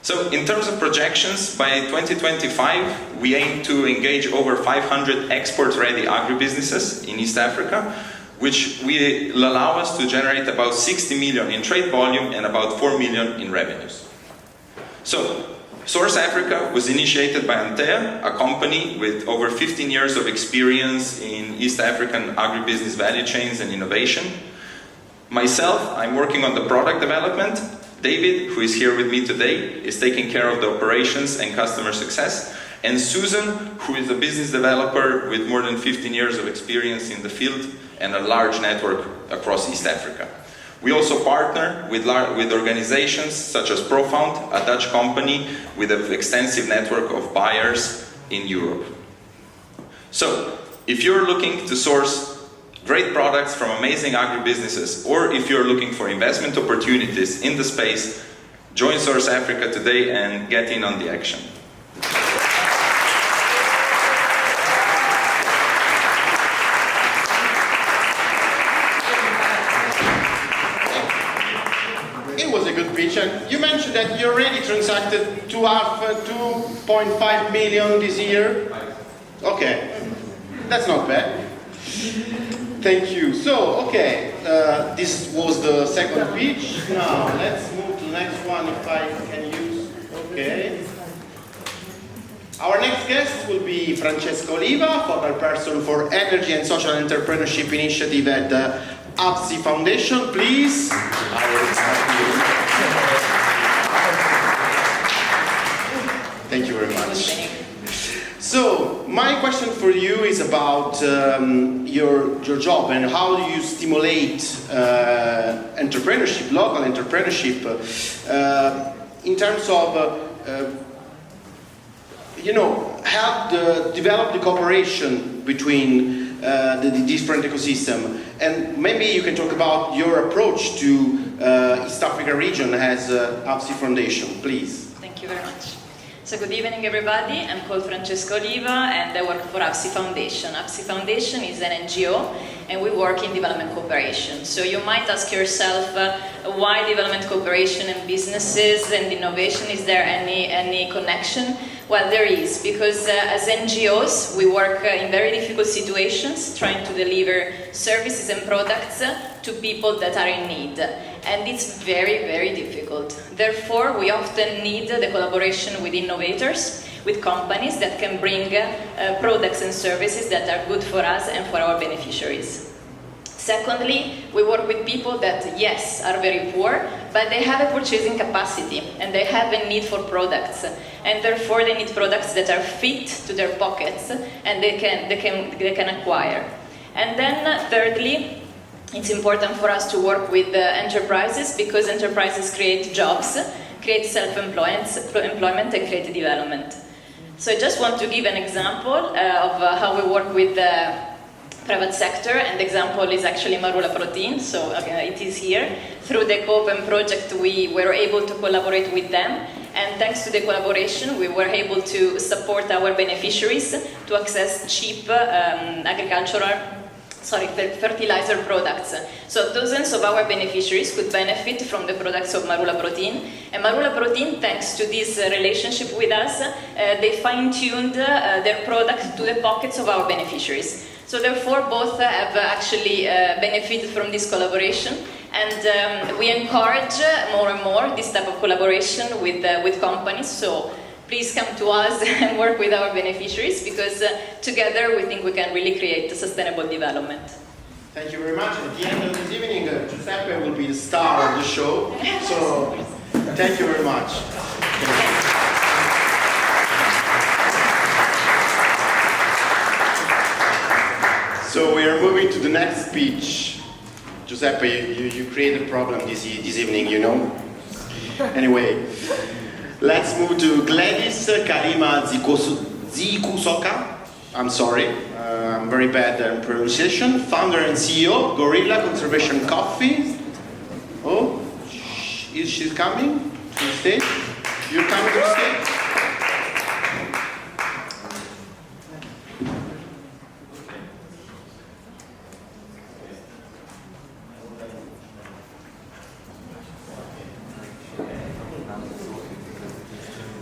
S8: So in terms of projections, by 2025, we aim to engage over 500 export-ready agribusinesses in East Africa, which will allow us to generate about 60 million in trade volume and about 4 million in revenues. So, Source Africa was initiated by Antea, a company with over 15 years of experience in East African agribusiness value chains and innovation. Myself, I'm working on the product development. David, who is here with me today, is taking care of the operations and customer success. And Susan, who is a business developer with more than 15 years of experience in the field and a large network across East Africa. We also partner with organizations such as Profound, a Dutch company with an extensive network of buyers in Europe. So, if you're looking to source great products from amazing agribusinesses, or if you're looking for investment opportunities in the space, join Source Africa today and get in on the action.
S1: It was a good pitch, and you mentioned that you already transacted to have 2.5 million this year. Okay, that's not bad. Thank you. So, okay, this was the second pitch. Now, let's move to the next one if I can use. Okay. Our next guest will be Francesco Oliva, focal person for Energy and Social Entrepreneurship Initiative at the APSI Foundation. Please. Thank you very much. So, my question for you is about your job and how do you stimulate entrepreneurship, local entrepreneurship, in terms of, help develop the cooperation between the different ecosystem. And maybe you can talk about your approach to East Africa region as APSI Foundation, please.
S9: Thank you very much. So good evening everybody, I'm called Francesco Oliva and I work for APSI Foundation. APSI Foundation is an NGO and we work in development cooperation. So you might ask yourself why development cooperation and businesses and innovation, is there any connection? Well, there is, because as NGOs we work in very difficult situations trying to deliver services and products to people that are in need. And it's very, very difficult. Therefore, we often need the collaboration with innovators, with companies that can bring products and services that are good for us and for our beneficiaries. Secondly, we work with people that, yes, are very poor, but they have a purchasing capacity and they have a need for products. And therefore, they need products that are fit to their pockets and they can acquire. And then, thirdly, it's important for us to work with enterprises, because enterprises create jobs, create self-employment and create development. So I just want to give an example of how we work with the private sector, and the example is actually Marula Protein, so it is here. Through the COPEN project we were able to collaborate with them, and thanks to the collaboration we were able to support our beneficiaries to access cheap fertilizer products. So dozens of our beneficiaries could benefit from the products of Marula Protein. And Marula Protein, thanks to this relationship with us, they fine-tuned their product to the pockets of our beneficiaries. So therefore, both have actually benefited from this collaboration. And we encourage more and more this type of collaboration with companies. So please come to us and work with our beneficiaries, because together we think we can really create a sustainable development.
S1: Thank you very much. At the end of this evening, Giuseppe will be the star of the show. So, thank you very much. So we are moving to the next speech. Giuseppe, you created a problem this evening, you know? Anyway. Let's move to Gladys Kalima Zikusoka. I'm sorry, I'm very bad at pronunciation. Founder and CEO of Gorilla Conservation Coffee. Oh, is she coming to the stage? You're coming to the stage?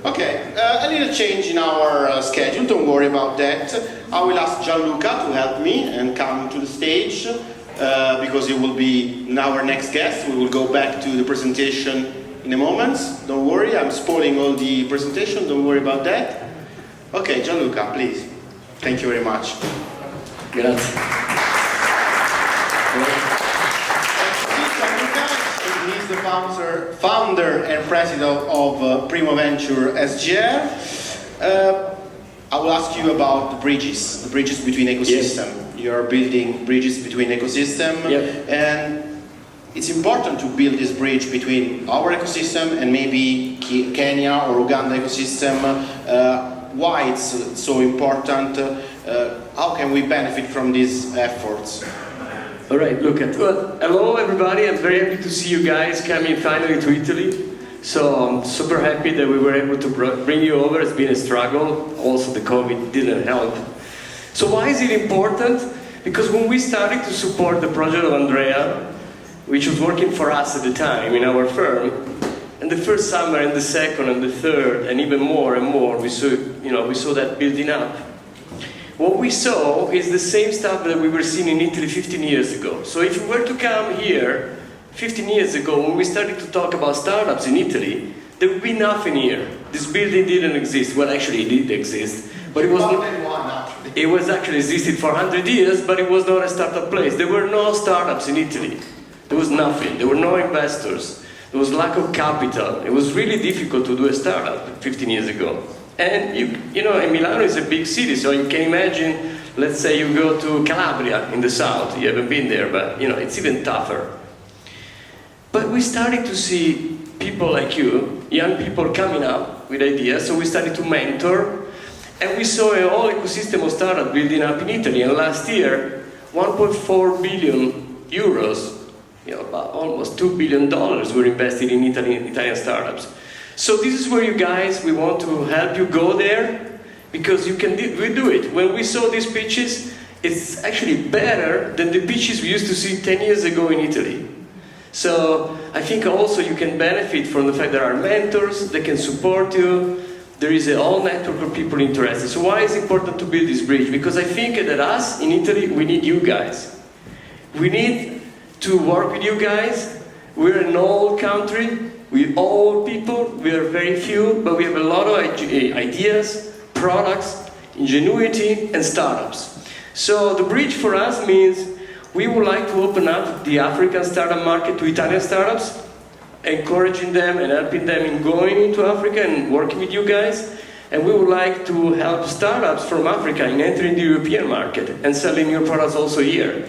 S1: Okay, a little change in our schedule, don't worry about that. I will ask Gianluca to help me and come to the stage. because he will be our next guest. We will go back to the presentation in a moment. Don't worry, I'm spoiling all the presentation. Don't worry about that. Okay, Gianluca, please. Thank you very much.
S10: Grazie.
S1: He's the founder and president of Primo Venture SGR. I will ask you about the bridges between ecosystem.
S10: Yes.
S1: You're building bridges between ecosystem, and it's important to build this bridge between our ecosystem and maybe Kenya or Uganda ecosystem. Why it's so important? How can we benefit from these efforts?
S10: All right, well, hello everybody. I'm very happy to see you guys coming finally to Italy. So I'm super happy that we were able to bring you over. It's been a struggle. Also the COVID didn't help. So why is it important? Because when we started to support the project of Andrea, which was working for us at the time in our firm, and the first summer and the second and the third and even more and more, we saw that building up. What we saw is the same stuff that we were seeing in Italy 15 years ago. So if you were to come here 15 years ago, when we started to talk about startups in Italy, there would be nothing here. This building didn't exist. Well, actually, it did exist, but it was actually existed for 100 years, but it was not a startup place. There were no startups in Italy. There was nothing. There were no investors. There was lack of capital. It was really difficult to do a startup 15 years ago. And you know, Milano is a big city, so you can imagine, let's say you go to Calabria in the south. You haven't been there, but you know, it's even tougher. But we started to see people like you, young people coming up with ideas, so we started to mentor, and we saw a whole ecosystem of startups building up in Italy. And last year, 1.4 billion euros, you know, about almost $2 billion were invested in Italian startups. So this is where you guys, we want to help you go there, because we do it. When we saw these pitches, it's actually better than the pitches we used to see 10 years ago in Italy. So I think also you can benefit from the fact there are mentors that can support you. There is a whole network of people interested. So why is it important to build this bridge? Because I think that us in Italy, we need you guys. We need to work with you guys. We're an old country. We're old people. We are very few, but we have a lot of ideas, products, ingenuity, and startups. So the bridge for us means we would like to open up the African startup market to Italian startups, encouraging them and helping them in going into Africa and working with you guys. And we would like to help startups from Africa in entering the European market and selling new products also here.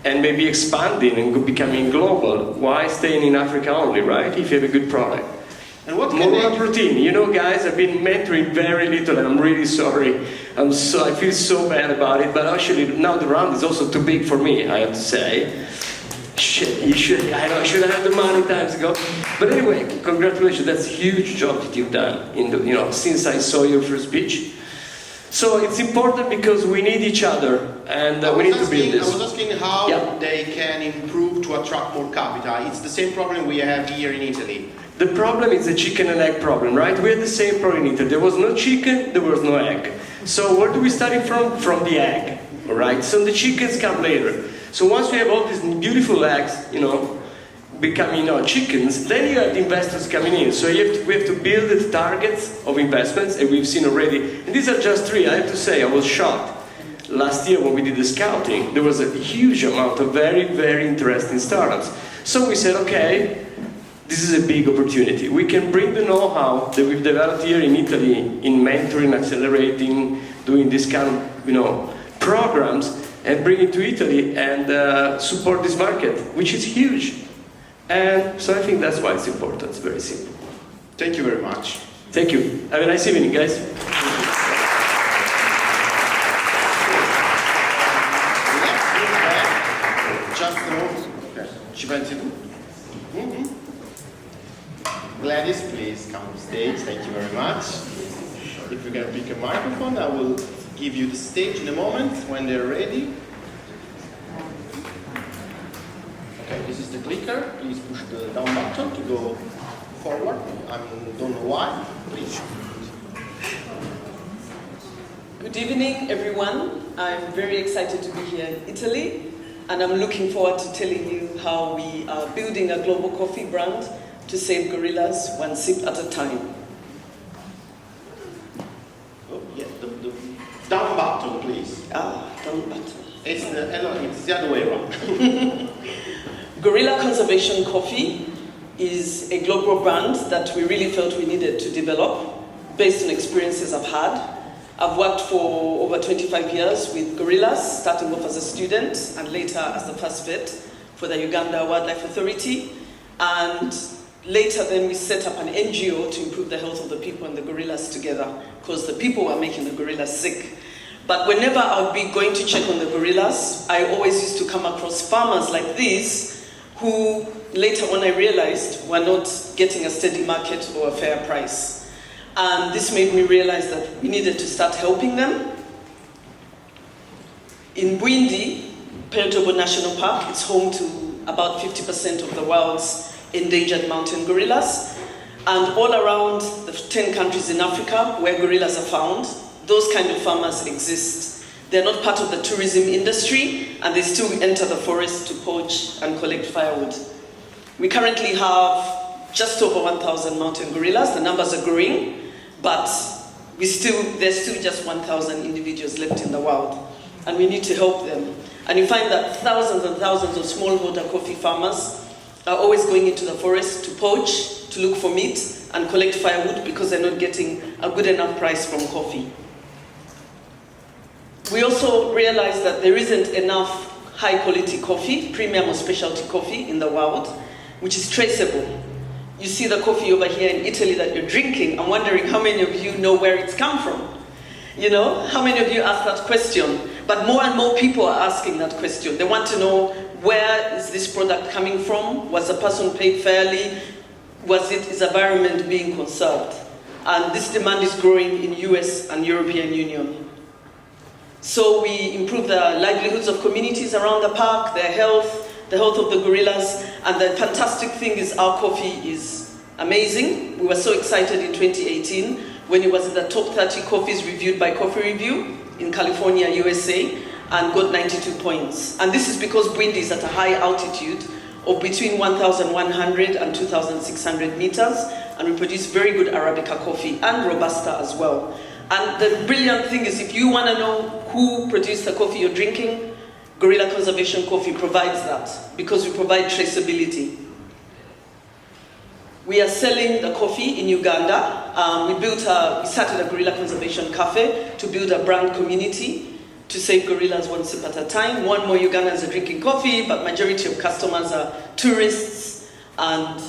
S10: And maybe expanding and becoming global. Why staying in Africa only, right? If you have a good product.
S1: And what
S10: more routine. You know, guys, I've been mentoring very little, and I'm really sorry. I feel so bad about it. But actually, now the round is also too big for me, I have to say. Shit, I should have had the money times ago. But anyway, congratulations. That's a huge job that you've done. Since I saw your first pitch. So it's important because we need each other, and we need to build this.
S1: I was asking how they can improve to attract more capital. It's the same problem we have here in Italy.
S10: The problem is the chicken and egg problem, right? We had the same problem in Italy. There was no chicken, there was no egg. So where do we start from? From the egg, all right? So the chickens come later. So once we have all these beautiful eggs, becoming chickens, then you have the investors coming in. So we have to build the targets of investments, and we've seen already, and these are just 3. I have to say, I was shocked. Last year when we did the scouting, there was a huge amount of very, very interesting startups. So we said, okay, this is a big opportunity. We can bring the know-how that we've developed here in Italy in mentoring, accelerating, doing this kind of, programs, and bring it to Italy and support this market, which is huge. And so I think that's why it's important. It's very simple.
S1: Thank you very much.
S10: Thank you. Have a nice evening, guys.
S1: Gladys, please come on stage. Thank you very much. If you can pick a microphone, I will give you the stage in a moment when they're ready. Okay, this is the clicker. Please push the down button to go forward. I don't know why. Please.
S11: Good evening, everyone. I'm very excited to be here in Italy. and I'm looking forward to telling you how we are building a global coffee brand to save gorillas one sip at a time.
S1: Oh, yeah, the down button, please.
S11: Down button.
S1: It's the other way around.
S11: Gorilla Conservation Coffee is a global brand that we really felt we needed to develop based on experiences I've had. I've worked for over 25 years with gorillas, starting off as a student and later as the first vet for the Uganda Wildlife Authority. And later then we set up an NGO to improve the health of the people and the gorillas together, because the people were making the gorillas sick. But whenever I would be going to check on the gorillas, I always used to come across farmers like these who later, when I realized, were not getting a steady market or a fair price. And this made me realize that we needed to start helping them. In Bwindi, Peritobo National Park, it's home to about 50% of the world's endangered mountain gorillas. And all around the 10 countries in Africa where gorillas are found, those kind of farmers exist. They're not part of the tourism industry, and they still enter the forest to poach and collect firewood. We currently have just over 1,000 mountain gorillas. The numbers are growing, but there's still just 1,000 individuals left in the world, and we need to help them. And you find that thousands and thousands of smallholder coffee farmers are always going into the forest to poach, to look for meat, and collect firewood because they're not getting a good enough price from coffee. We also realize that there isn't enough high-quality coffee, premium or specialty coffee in the world, which is traceable. You see the coffee over here in Italy that you're drinking. I'm wondering how many of you know where it's come from? You know, how many of you ask that question? But more and more people are asking that question. They want to know, where is this product coming from? Was the person paid fairly? Is the environment being conserved? And this demand is growing in US and European Union. So we improve the livelihoods of communities around the park, their health, the health of the gorillas, and the fantastic thing is our coffee is amazing. We were so excited in 2018 when it was in the top 30 coffees reviewed by Coffee Review in California, USA, and got 92 points. And this is because Bwindi is at a high altitude of between 1,100 and 2,600 meters, and we produce very good Arabica coffee and Robusta as well. And the brilliant thing is, if you want to know who produced the coffee you're drinking, Gorilla Conservation Coffee provides that, because we provide traceability. We are selling the coffee in Uganda. We started a Gorilla Conservation Cafe to build a brand community to save gorillas one sip at a time. More and more Ugandans are drinking coffee, but majority of customers are tourists and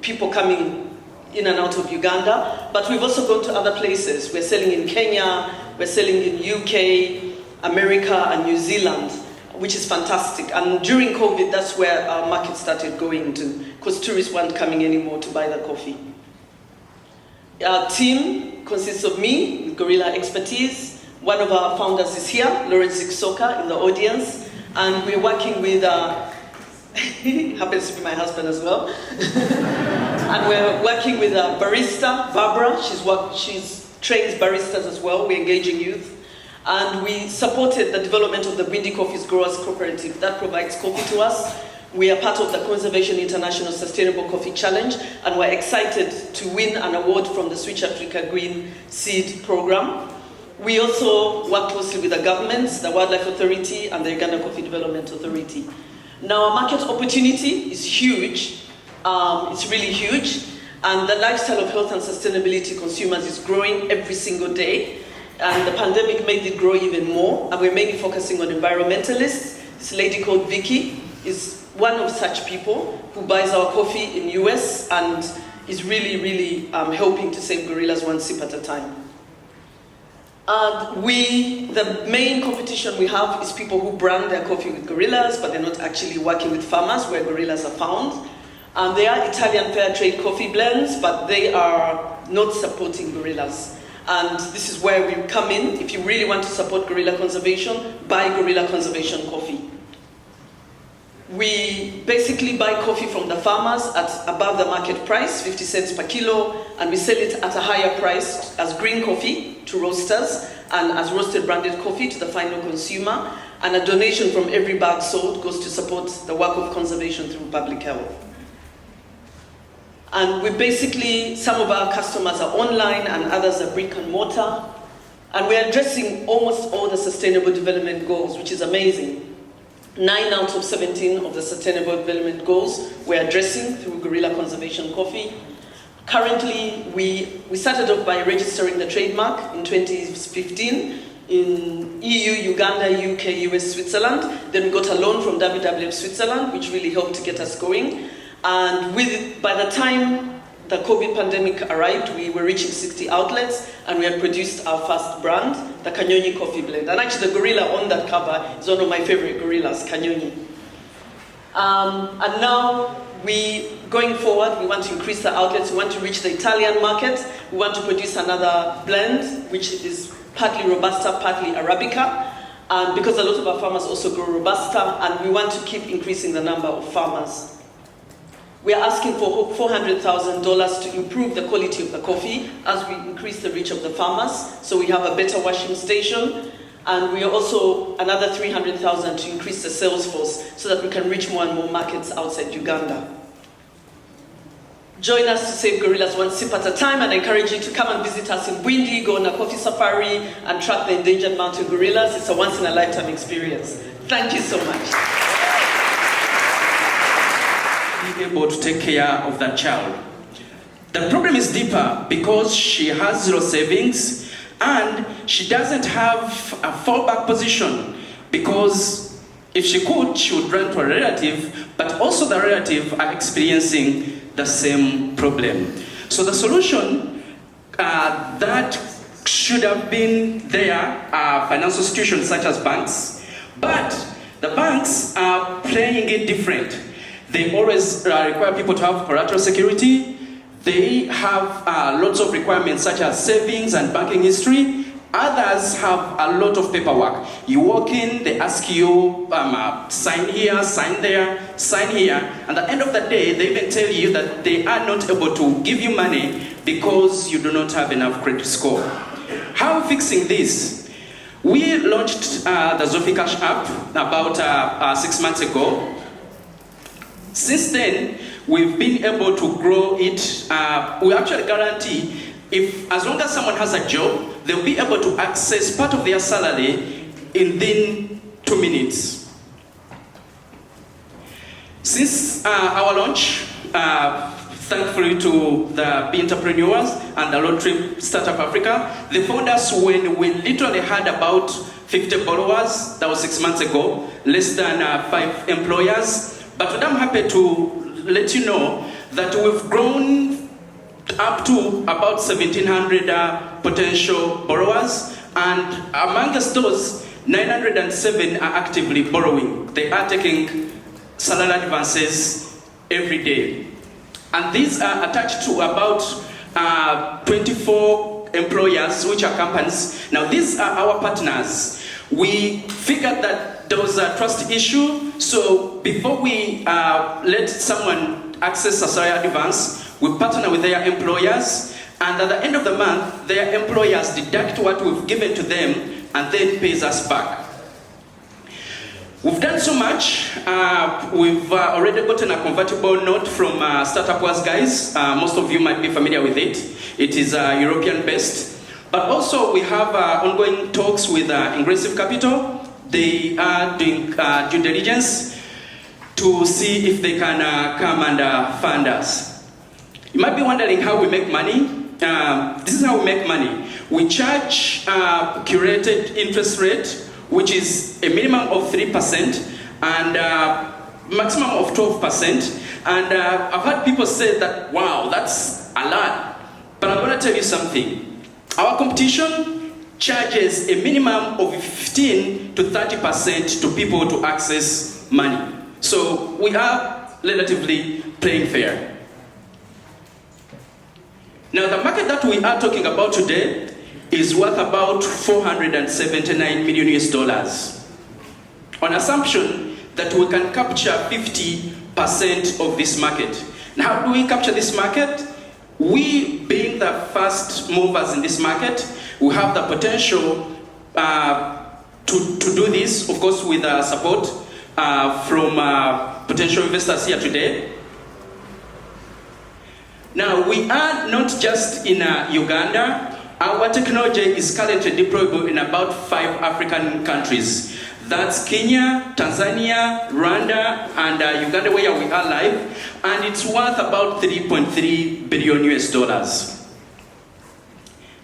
S11: people coming in and out of Uganda. But we've also gone to other places. We're selling in Kenya, we're selling in UK, America, and New Zealand, which is fantastic. And during COVID, that's where our market started going to, because tourists weren't coming anymore to buy the coffee. Our team consists of me, with Gorilla expertise. One of our founders is here, Lawrence Ziksoka, in the audience. And we're working with, happens to be my husband as well. And we're working with a barista, Barbara. She's trains baristas as well. We're engaging youth. And we supported the development of the Bwindi Coffees Growers Cooperative that provides coffee to us. We are part of the Conservation International Sustainable Coffee Challenge, and we're excited to win an award from the Switch Africa Green Seed Program. We also work closely with the governments, the Wildlife Authority, and the Uganda Coffee Development Authority. Now, our market opportunity is huge. It's really huge. And the lifestyle of health and sustainability consumers is growing every single day. And the pandemic made it grow even more. And we're mainly focusing on environmentalists. This lady called Vicky is one of such people who buys our coffee in US and is really, really helping to save gorillas one sip at a time. The main competition we have is people who brand their coffee with gorillas, but they're not actually working with farmers where gorillas are found. They are Italian fair trade coffee blends, but they are not supporting gorillas. And this is where we come in. If you really want to support gorilla conservation, buy Gorilla Conservation Coffee. We basically buy coffee from the farmers at above the market price, 50 cents per kilo, and we sell it at a higher price as green coffee to roasters and as roasted branded coffee to the final consumer. And a donation from every bag sold goes to support the work of conservation through public health. And we basically, some of our customers are online and others are brick and mortar. And we're addressing almost all the sustainable development goals, which is amazing. 9 out of 17 of the sustainable development goals we're addressing through guerrilla conservation coffee. Currently, we started off by registering the trademark in 2015 in EU, Uganda, UK, US, Switzerland. Then we got a loan from WWF Switzerland, which really helped to get us going. And by the time the COVID pandemic arrived, we were reaching 60 outlets, and we had produced our first brand, the Kanyonyi Coffee Blend. And actually, the gorilla on that cover is one of my favorite gorillas, Kanyonyi. And now, going forward, we want to increase the outlets. We want to reach the Italian market. We want to produce another blend, which is partly Robusta, partly Arabica. And because a lot of our farmers also grow Robusta, and we want to keep increasing the number of farmers. We are asking for $400,000 to improve the quality of the coffee as we increase the reach of the farmers. So we have a better washing station, and we are also another $300,000 to increase the sales force so that we can reach more and more markets outside Uganda. Join us to save gorillas one sip at a time, and I encourage you to come and visit us in Bwindi, go on a coffee safari, and track the endangered mountain gorillas. It's a once-in-a-lifetime experience. Thank you so much.
S12: Able to take care of that child. The problem is deeper because she has zero savings and she doesn't have a fallback position, because if she could, she would run to a relative, but also the relative are experiencing the same problem. So the solution that should have been there are financial institutions such as banks, but the banks are playing it different. They always require people to have collateral security. They have lots of requirements such as savings and banking history. Others have a lot of paperwork. You walk in, they ask you, sign here, sign there, sign here. And at the end of the day, they even tell you that they are not able to give you money because you do not have enough credit score. How are we fixing this? We launched the Zofi Cash App about 6 months ago. Since then, we've been able to grow it. We actually guarantee as long as someone has a job, they'll be able to access part of their salary within 2 minutes. Since our launch, thankfully to the Beentrepreneurs and the Roadtrip Startup Africa, they found us when we literally had about 50 borrowers. That was 6 months ago, less than 5 employers. But today I'm happy to let you know that we've grown up to about 1,700 potential borrowers, and amongst those, 907 are actively borrowing. They are taking salary advances every day. And these are attached to about 24 employers, which are companies. Now these are our partners. We figured that there was a trust issue, so before we let someone access a salary advance, we partner with their employers, and at the end of the month, their employers deduct what we've given to them and then pays us back. We've done so much. We've already gotten a convertible note from Startup Wars guys. Most of you might be familiar with it. It is European-based. But also we have ongoing talks with Ingressive Capital. They are doing due diligence to see if they can come and fund us. You might be wondering how we make money. This is how we make money. We charge curated interest rate, which is a minimum of 3% and maximum of 12%. And I've had people say that, wow, that's a lot. But I'm going to tell you something. Our competition charges a minimum of 15 to 30% to people to access money. So we are relatively playing fair. Now the market that we are talking about today is worth about $479 million US. On assumption that we can capture 50% of this market. Now, how do we capture this market? We, being the first movers in this market, we have the potential to do this, of course, with support from potential investors here today. Now, we are not just in Uganda. Our technology is currently deployable in about 5 African countries. That's Kenya, Tanzania, Rwanda, and Uganda, where we are live. And it's worth about $3.3 billion US.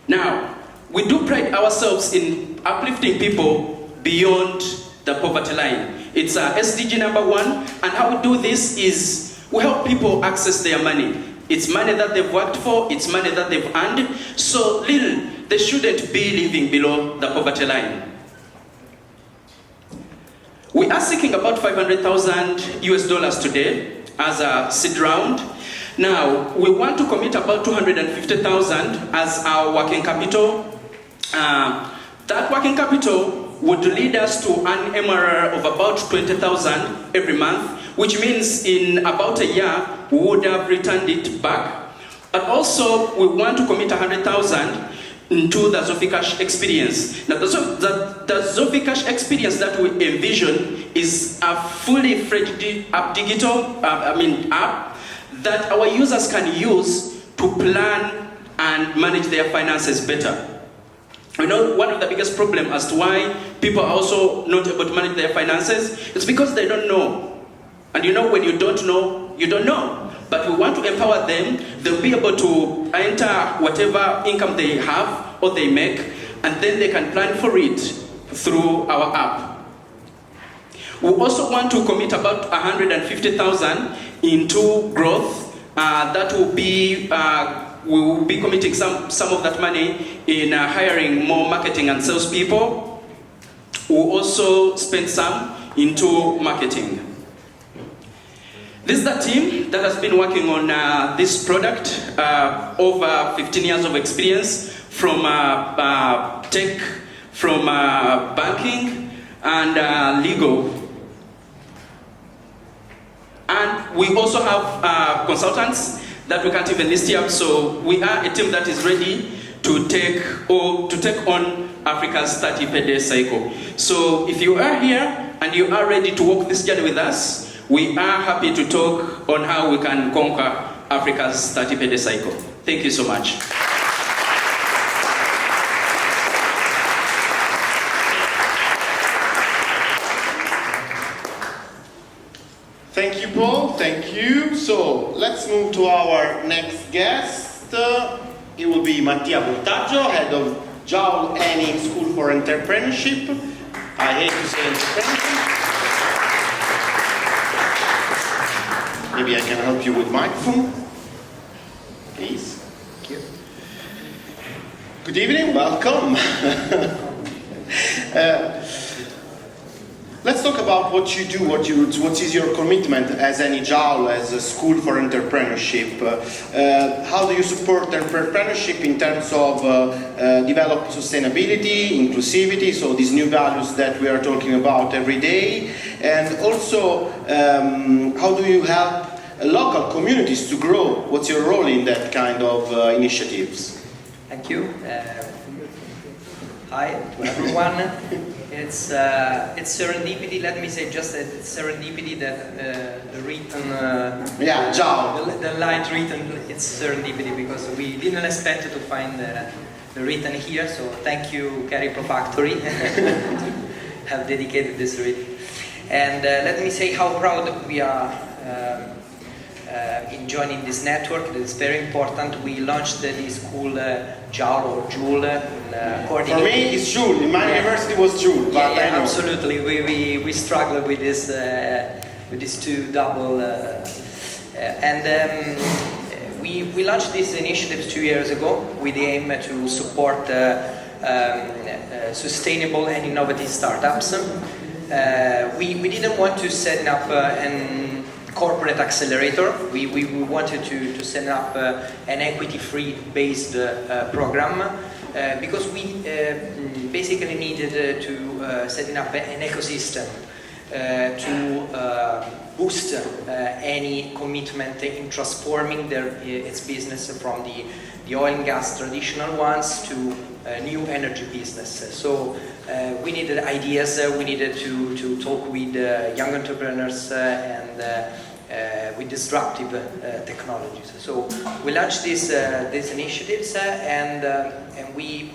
S12: Now, we do pride ourselves in uplifting people beyond the poverty line. It's SDG number 1, and how we do this is we help people access their money. It's money that they've worked for, it's money that they've earned, so little, they shouldn't be living below the poverty line. We are seeking about $500,000 US today as a seed round. Now, we want to commit about $250,000 as our working capital. That working capital would lead us to an MRR of about 20,000 every month, which means in about a year, we would have returned it back. But also, we want to commit 100,000 into the Zofi Cash experience. Now, the Zofi Cash experience that we envision is a fully fledged app app that our users can use to plan and manage their finances better. You know, one of the biggest problems as to why people are also not able to manage their finances is because they don't know. And you know, when you don't know, you don't know. But we want to empower them. They'll be able to enter whatever income they have or they make, and then they can plan for it through our app. We also want to commit about 150,000 into growth. That will be, we will be committing some of that money in hiring more marketing and sales people. We'll also spend some into marketing. This is the team that has been working on this product, over 15 years of experience from tech, from banking, and legal. And we also have consultants that we can't even list here, so we are a team that is ready to take on Africa's 30 per day cycle. So if you are here and you are ready to walk this journey with us, we are happy to talk on how we can conquer Africa's 30 per day cycle. Thank you so much.
S1: Thank you, Paul. Thank you. So let's move to our next guest. It will be Mattia Voltaggio, head of Joule Henning School for Entrepreneurship. I hate to say entrepreneurship. Maybe I can help you with microphone, please. Thank you. Good evening, welcome. Let's talk about what you do, what is your commitment as an Joule, as a school for entrepreneurship. How do you support entrepreneurship in terms of develop sustainability, inclusivity, so these new values that we are talking about every day, and also how do you help local communities to grow? What's your role in that kind of initiatives?
S13: Thank you. Hi to everyone. It's serendipity. Let me say just that it's serendipity that the written, the light written, it's serendipity because we didn't expect to find the written here. So thank you, Carry Pro Factory, have dedicated this reading. And let me say how proud we are in joining this network. It's very important. We launched the school Joule or Joule.
S1: For me, it's Joule. In my university was Joule, but I know.
S13: Absolutely. We struggle with this two double. We launched these initiatives 2 years ago with the aim to support sustainable and innovative startups. We didn't want to set up an corporate accelerator. We wanted to set up an equity-free based program because we basically needed to set up an ecosystem. to boost any commitment in transforming its business from the oil and gas traditional ones to new energy business. So we needed ideas, we needed to talk with young entrepreneurs and with disruptive technologies. So we launched these initiatives and we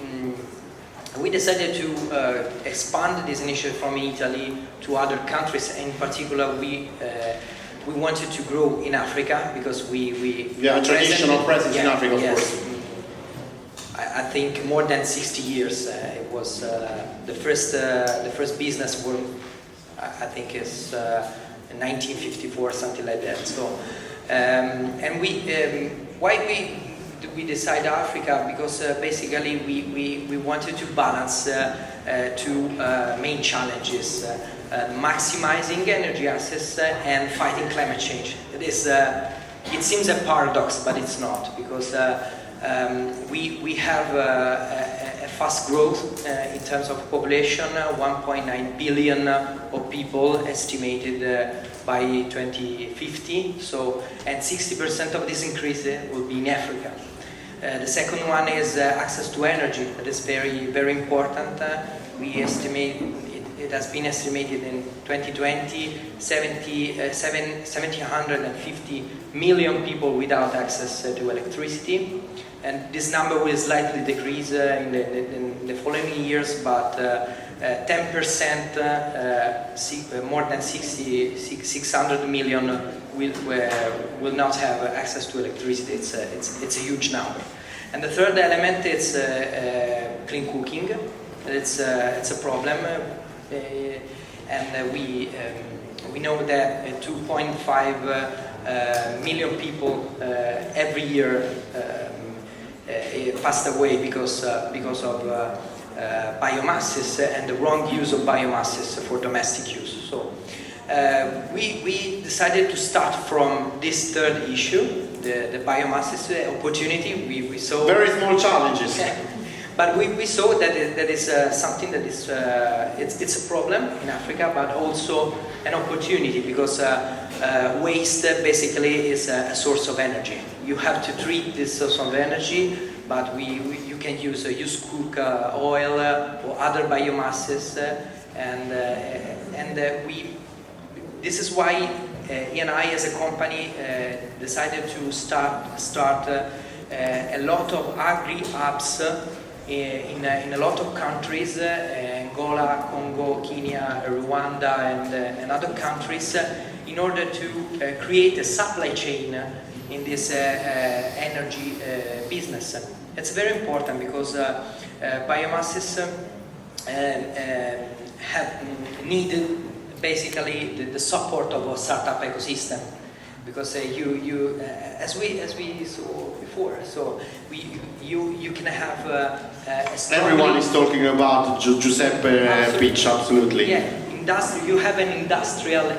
S13: decided to expand this initiative from Italy to other countries. In particular, we wanted to grow in Africa because we
S1: have a traditional presence in Africa, of course.
S13: I think more than 60 years. It was the first business were, I think, is 1954, something like that. So, and why we decided Africa? Because basically we wanted to balance two main challenges: maximizing energy access and fighting climate change. It seems a paradox, but it's not, because we have a fast growth in terms of population, 1.9 billion of people estimated by 2050. So, and 60% of this increase will be in Africa. The second one is access to energy. That is very, very important. We estimate it has been estimated in 2020 750 million people without access to electricity, and this number will slightly decrease in the following years, but 10%, more than 600 million will not have access to electricity. It's a huge number. And the third element is clean cooking. It's a problem, and we know that 2.5 million people every year passed away because of biomasses and the wrong use of biomasses for domestic use. So we decided to start from this third issue, the biomasses opportunity. We saw
S1: very small challenges.
S13: But we saw that that is something that is it's a problem in Africa, but also an opportunity, because waste basically is a source of energy. You have to treat this source of energy, but you can use used cook oil or other biomasses, this is why E&I as a company decided to start a lot of agri-apps in a lot of countries, Angola, Congo, Kenya, Rwanda, and other countries, in order to create a supply chain in this energy business. It's very important because biomasses have needed basically the support of a startup ecosystem. Because as we saw before, so you can have
S1: everyone is talking about Giuseppe pitch, absolutely.
S13: Yeah, you have an industrial,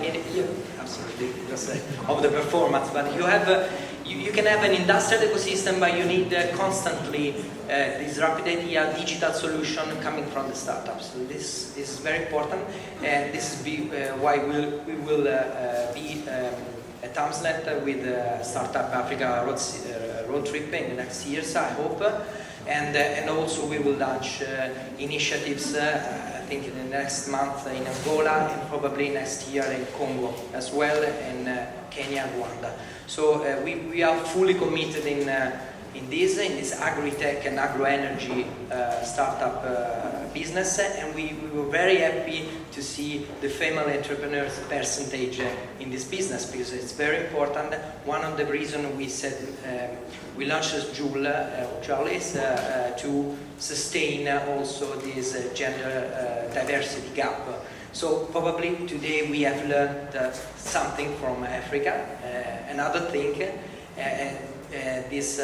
S13: absolutely, because of the performance. But you have you can have an industrial ecosystem, but you need constantly this rapid idea, digital solution coming from the startups. So this is very important, and this is why we will be at Amslet with Startup Africa Roadtrip in the next years, I hope, and also we will launch initiatives, I think in the next month in Angola, and probably next year in Congo as well, and Kenya and Rwanda. So we are fully committed in this agri-tech and agro-energy startup business, and we were very happy to see the female entrepreneurs percentage in this business, because it's very important. One of the reasons we said we launched Joule is to sustain also this gender diversity gap. So probably today we have learned something from Africa. Another thing, this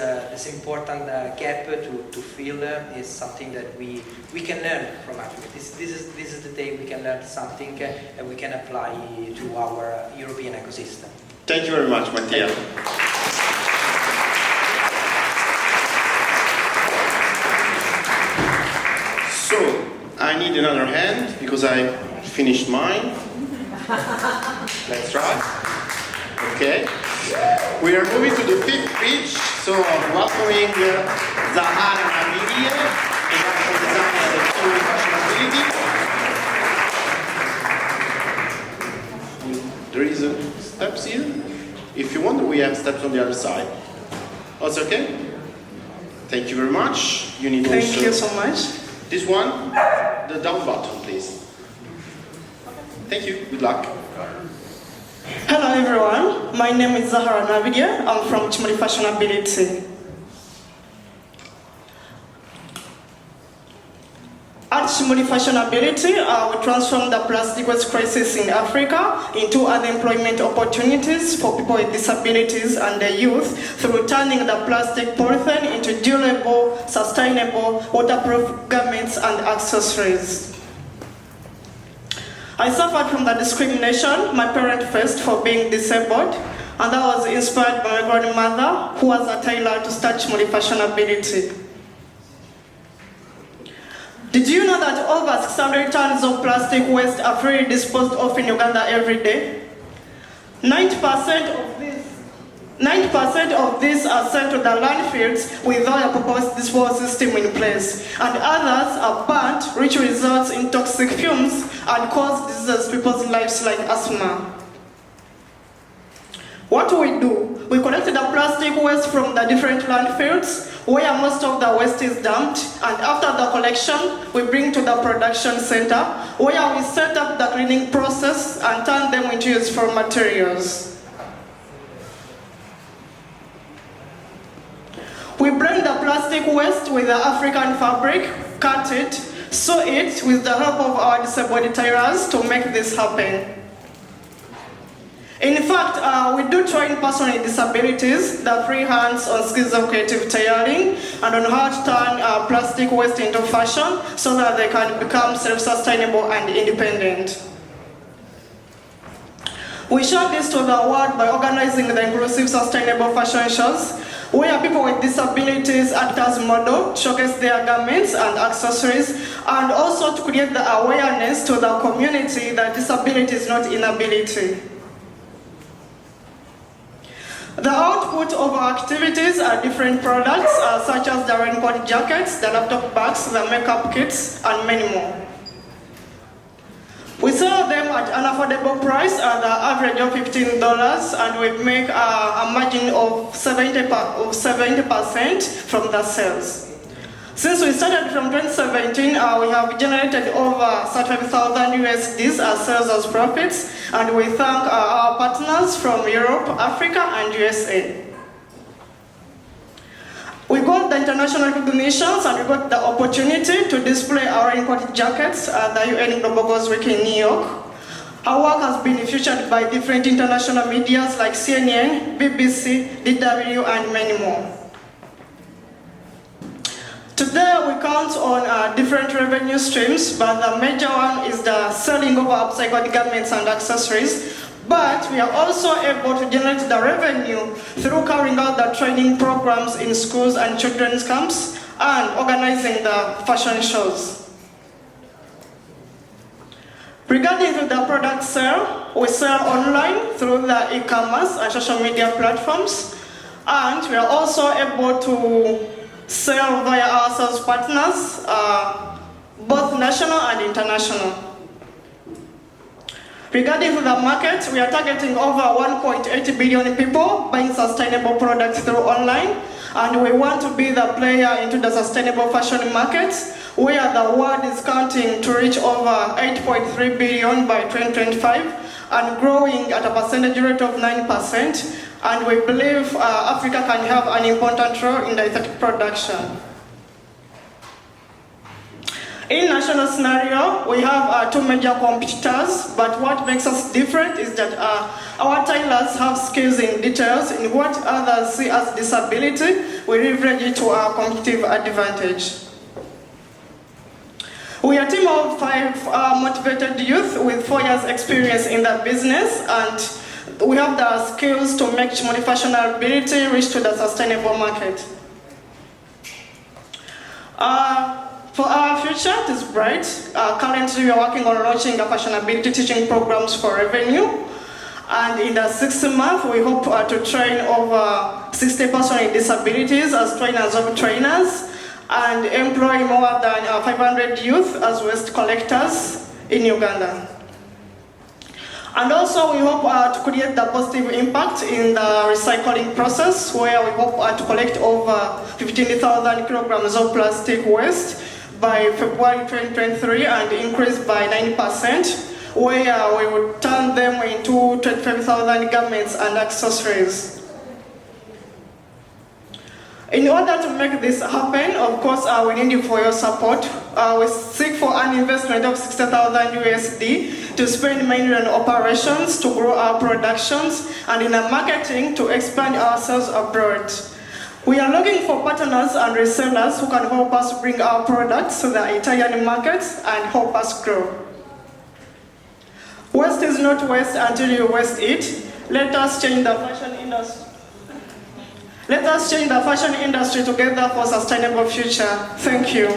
S13: important gap to fill is something that we can learn from Africa. This is the day we can learn something and we can apply to our European ecosystem.
S1: Thank you very much, Mattia. So I need another hand because I finished mine. Let's try. Okay. We are moving to the fifth pitch, so welcoming Zahara Navidia, production designer at Full Fashionability. There is steps here. If you want, we have steps on the other side. That's okay? Thank you very much. You need
S14: Thank you so much.
S1: This one, the down button, please. Thank you. Good luck.
S14: Hello everyone. My name is Zahara Navidia. I'm from Chimoli Fashionability. At Chimoli Fashionability, we transform the plastic waste crisis in Africa into other employment opportunities for people with disabilities and the youth through turning the plastic polythene into durable, sustainable, waterproof garments and accessories. I suffered from the discrimination my parents faced for being disabled, and that was inspired by my grandmother, who was a tailor, to start Chimoli Fashionability. Did you know that over 600 tons of plastic waste are freely disposed of in Uganda every day? 90% of these are sent to the landfills without a proposed disposal system in place, and others are burnt, which results in toxic fumes and cause diseases to people's lives like asthma. What do? We collect the plastic waste from the different landfills where most of the waste is dumped, and after the collection, we bring to the production center where we set up the cleaning process and turn them into useful materials. We blend the plastic waste with the African fabric, cut it, sew it with the help of our disabled tailors to make this happen. In fact, we do train persons with disabilities, the free hands on skills of creative tailoring and on how to turn plastic waste into fashion so that they can become self-sustainable and independent. We show this to the world by organizing the inclusive sustainable fashion shows, where people with disabilities act as model, showcase their garments and accessories, and also to create the awareness to the community that disability is not inability. The output of our activities are different products, such as the raincoat jackets, the laptop bags, the makeup kits, and many more. We sell them at an affordable price at the average of $15, and we make a margin of 70% from the sales. Since we started from 2017, we have generated over 35,000 USDs as sales as profits, and we thank our partners from Europe, Africa, and USA. We got the international recognitions and we got the opportunity to display our raincoat jackets at the UN Global Goals Week in New York. Our work has been featured by different international medias like CNN, BBC, DW, and many more. Today we count on different revenue streams, but the major one is the selling of our upcycled garments and accessories. But we are also able to generate the revenue through carrying out the training programs in schools and children's camps and organizing the fashion shows. Regarding the product sale, we sell online through the e-commerce and social media platforms, and we are also able to sell via our sales partners, both national and international. Regarding the market, we are targeting over 1.8 billion people buying sustainable products through online, and we want to be the player into the sustainable fashion market, where the world is counting to reach over 8.3 billion by 2025 and growing at a percentage rate of 9%, and we believe Africa can have an important role in the aesthetic production. In national scenario, we have two major competitors, but what makes us different is that our tailors have skills in details in what others see as disability. We leverage it to our competitive advantage. We are a team of 5 motivated youth with 4 years experience in the business, and we have the skills to make Chimoli Fashionability reach to the sustainable market. For our future, it is bright. Currently, we are working on launching a fashionability teaching programs for revenue. And in the 6th month, we hope to train over 60 persons with disabilities as trainers of trainers and employ more than 500 youth as waste collectors in Uganda. And also we hope to create the positive impact in the recycling process, where we hope to collect over 15,000 kilograms of plastic waste by February 2023 and increase by 9%, where we will turn them into 25,000 garments and accessories. In order to make this happen, of course, we need you for your support. We seek for an investment of 60,000 USD to spend mainly on operations to grow our productions and in our marketing to expand our sales abroad. We are looking for partners and resellers who can help us bring our products to the Italian markets and help us grow. Waste is not waste until you waste it. Let us change the fashion industry. Let us change the fashion industry together for a sustainable future. Thank you.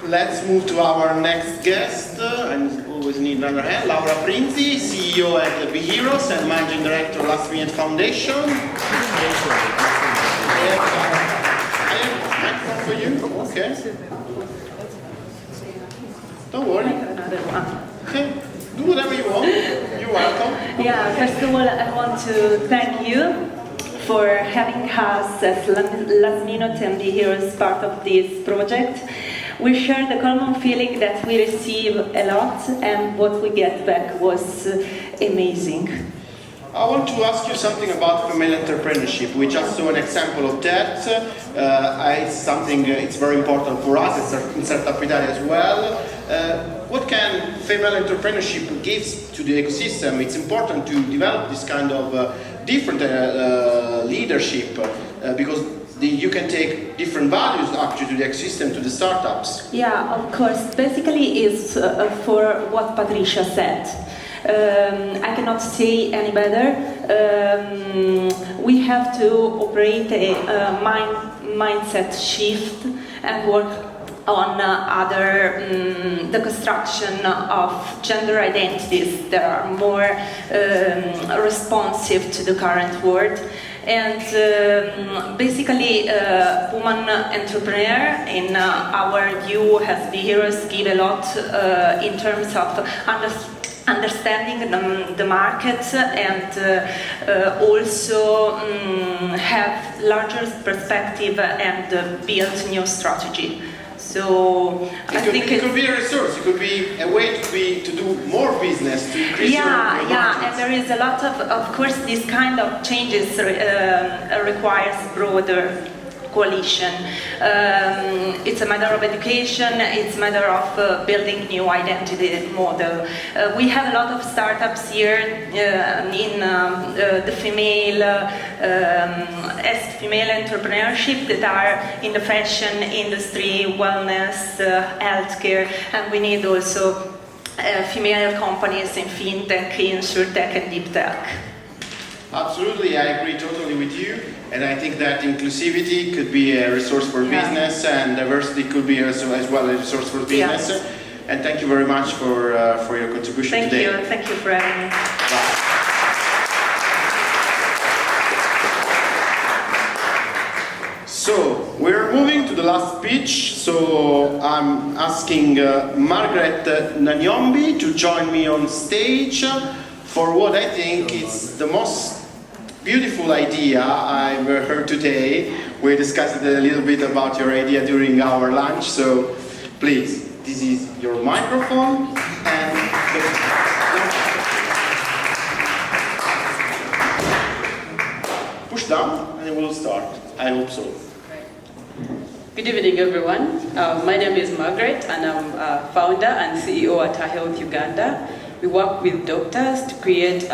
S1: Let's move to our next guest. I always need another hand. Laura Prinzi, CEO at Be Heroes and Managing Director of Last Minute Foundation. I have a microphone for you. Okay. Don't worry. Okay. Do whatever you want. You're welcome.
S15: Yeah, first of all, I want to thank you for having us as Last Minute and Be Heroes part of this project. We share the common feeling that we receive a lot and what we get back was amazing.
S1: I want to ask you something about female entrepreneurship. We just saw an example of that. It's something it's very important for us in Startup Italia as well. What can female entrepreneurship gives to the ecosystem? It's important to develop this kind of different leadership because you can take different values actually to the ecosystem, to the startups.
S15: Yeah, of course. Basically, is for what Patricia said. I cannot say any better. We have to operate a mindset shift and work on the construction of gender identities that are more responsive to the current world. And basically, woman entrepreneur, in our view, has Be Heroes give a lot in terms of understanding the market and also have larger perspective and build new strategy. So I think
S1: it could be a resource. It could be a way to do more business to increase your
S15: and there is a lot of course, this kind of changes requires broader coalition. It's a matter of education, it's a matter of building new identity model. We have a lot of startups here in the female entrepreneurship that are in the fashion industry, wellness, healthcare, and we need also female companies in fintech, insurtech, and deep tech.
S1: Absolutely, I agree totally with you, and I think that inclusivity could be a resource for business, and diversity could be as well a resource for business. Yes. And thank you very much for your contribution today.
S15: Thank you for having me.
S1: Bye. So we're moving to the last pitch. So I'm asking Margaret Nanyombi to join me on stage for what I think is the most beautiful idea I've heard today. We discussed a little bit about your idea during our lunch, so please, this is your microphone and push down and we'll start. I hope so.
S16: Good evening, everyone. My name is Margaret and I'm founder and CEO at Health Uganda. We work with doctors to create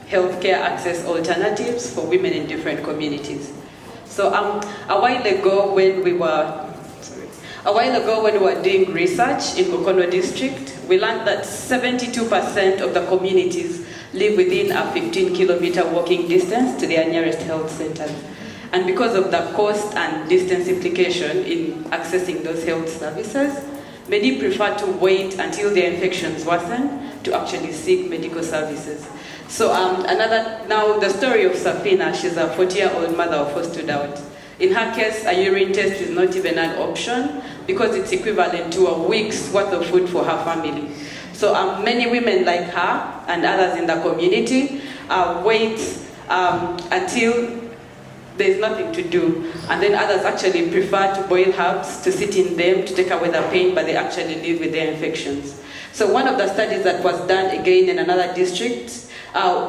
S16: healthcare access alternatives for women in different communities. So a while ago when we were doing research in Mukono district, we learned that 72% of the communities live within a 15-kilometer walking distance to their nearest health centers. And because of the cost and distance implication in accessing those health services, many prefer to wait until their infections worsen to actually seek medical services. So now the story of Safina, she's a 40-year-old mother of 4 stood out. In her case, a urine test is not even an option because it's equivalent to a week's worth of food for her family. So many women like her and others in the community wait until there's nothing to do. And then others actually prefer to boil herbs to sit in them to take away the pain, but they actually live with their infections. So one of the studies that was done again in another district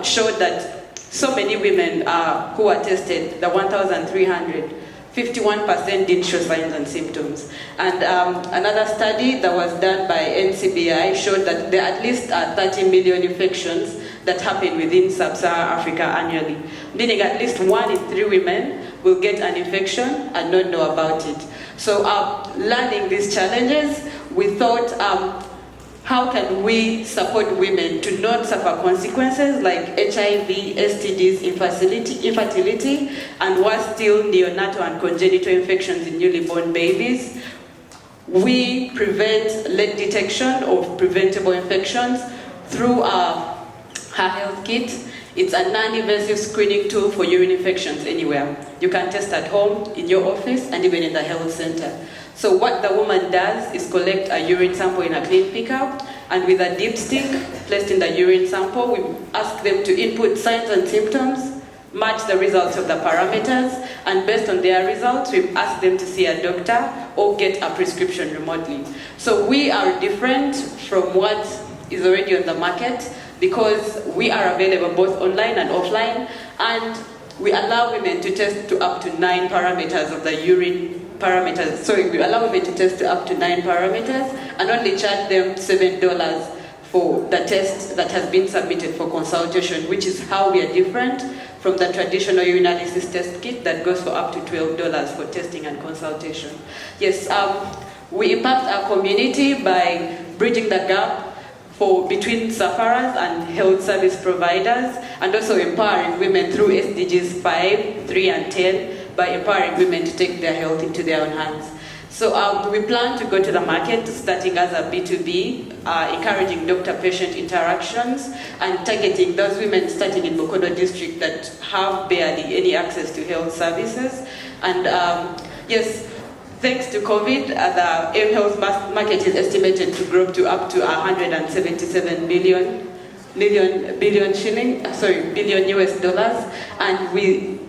S16: showed that so many women who were tested, the 1,300, 51% didn't show signs and symptoms. And another study that was done by NCBI showed that there are at least 30 million infections that happen within sub-Saharan Africa annually, meaning at least 1 in 3 women will get an infection and not know about it. So learning these challenges, we thought, how can we support women to not suffer consequences like HIV, STDs, infertility, and worse still, neonatal and congenital infections in newly born babies? We prevent late detection of preventable infections through her health kit. It's a non-invasive screening tool for urine infections anywhere. You can test at home, in your office, and even in the health center. So what the woman does is collect a urine sample in a clean pickup, and with a dipstick placed in the urine sample, we ask them to input signs and symptoms, match the results of the parameters, and based on their results, we ask them to see a doctor or get a prescription remotely. So we are different from what is already on the market because we are available both online and offline, and we allow women to test to up to 9 parameters of the urine parameters. Sorry, we allow women to test to up to 9 parameters and only charge them $7 for the test that has been submitted for consultation, which is how we are different from the traditional urinalysis test kit that goes for up to $12 for testing and consultation. Yes, we impact our community by bridging the gap between sufferers and health service providers, and also empowering women through SDGs 5, 3, and 10 by empowering women to take their health into their own hands. So we plan to go to the market starting as a B2B, encouraging doctor-patient interactions and targeting those women starting in Bokodo district that have barely any access to health services. And yes, thanks to COVID, the M-Health market is estimated to grow to up to 177 billion US dollars, and we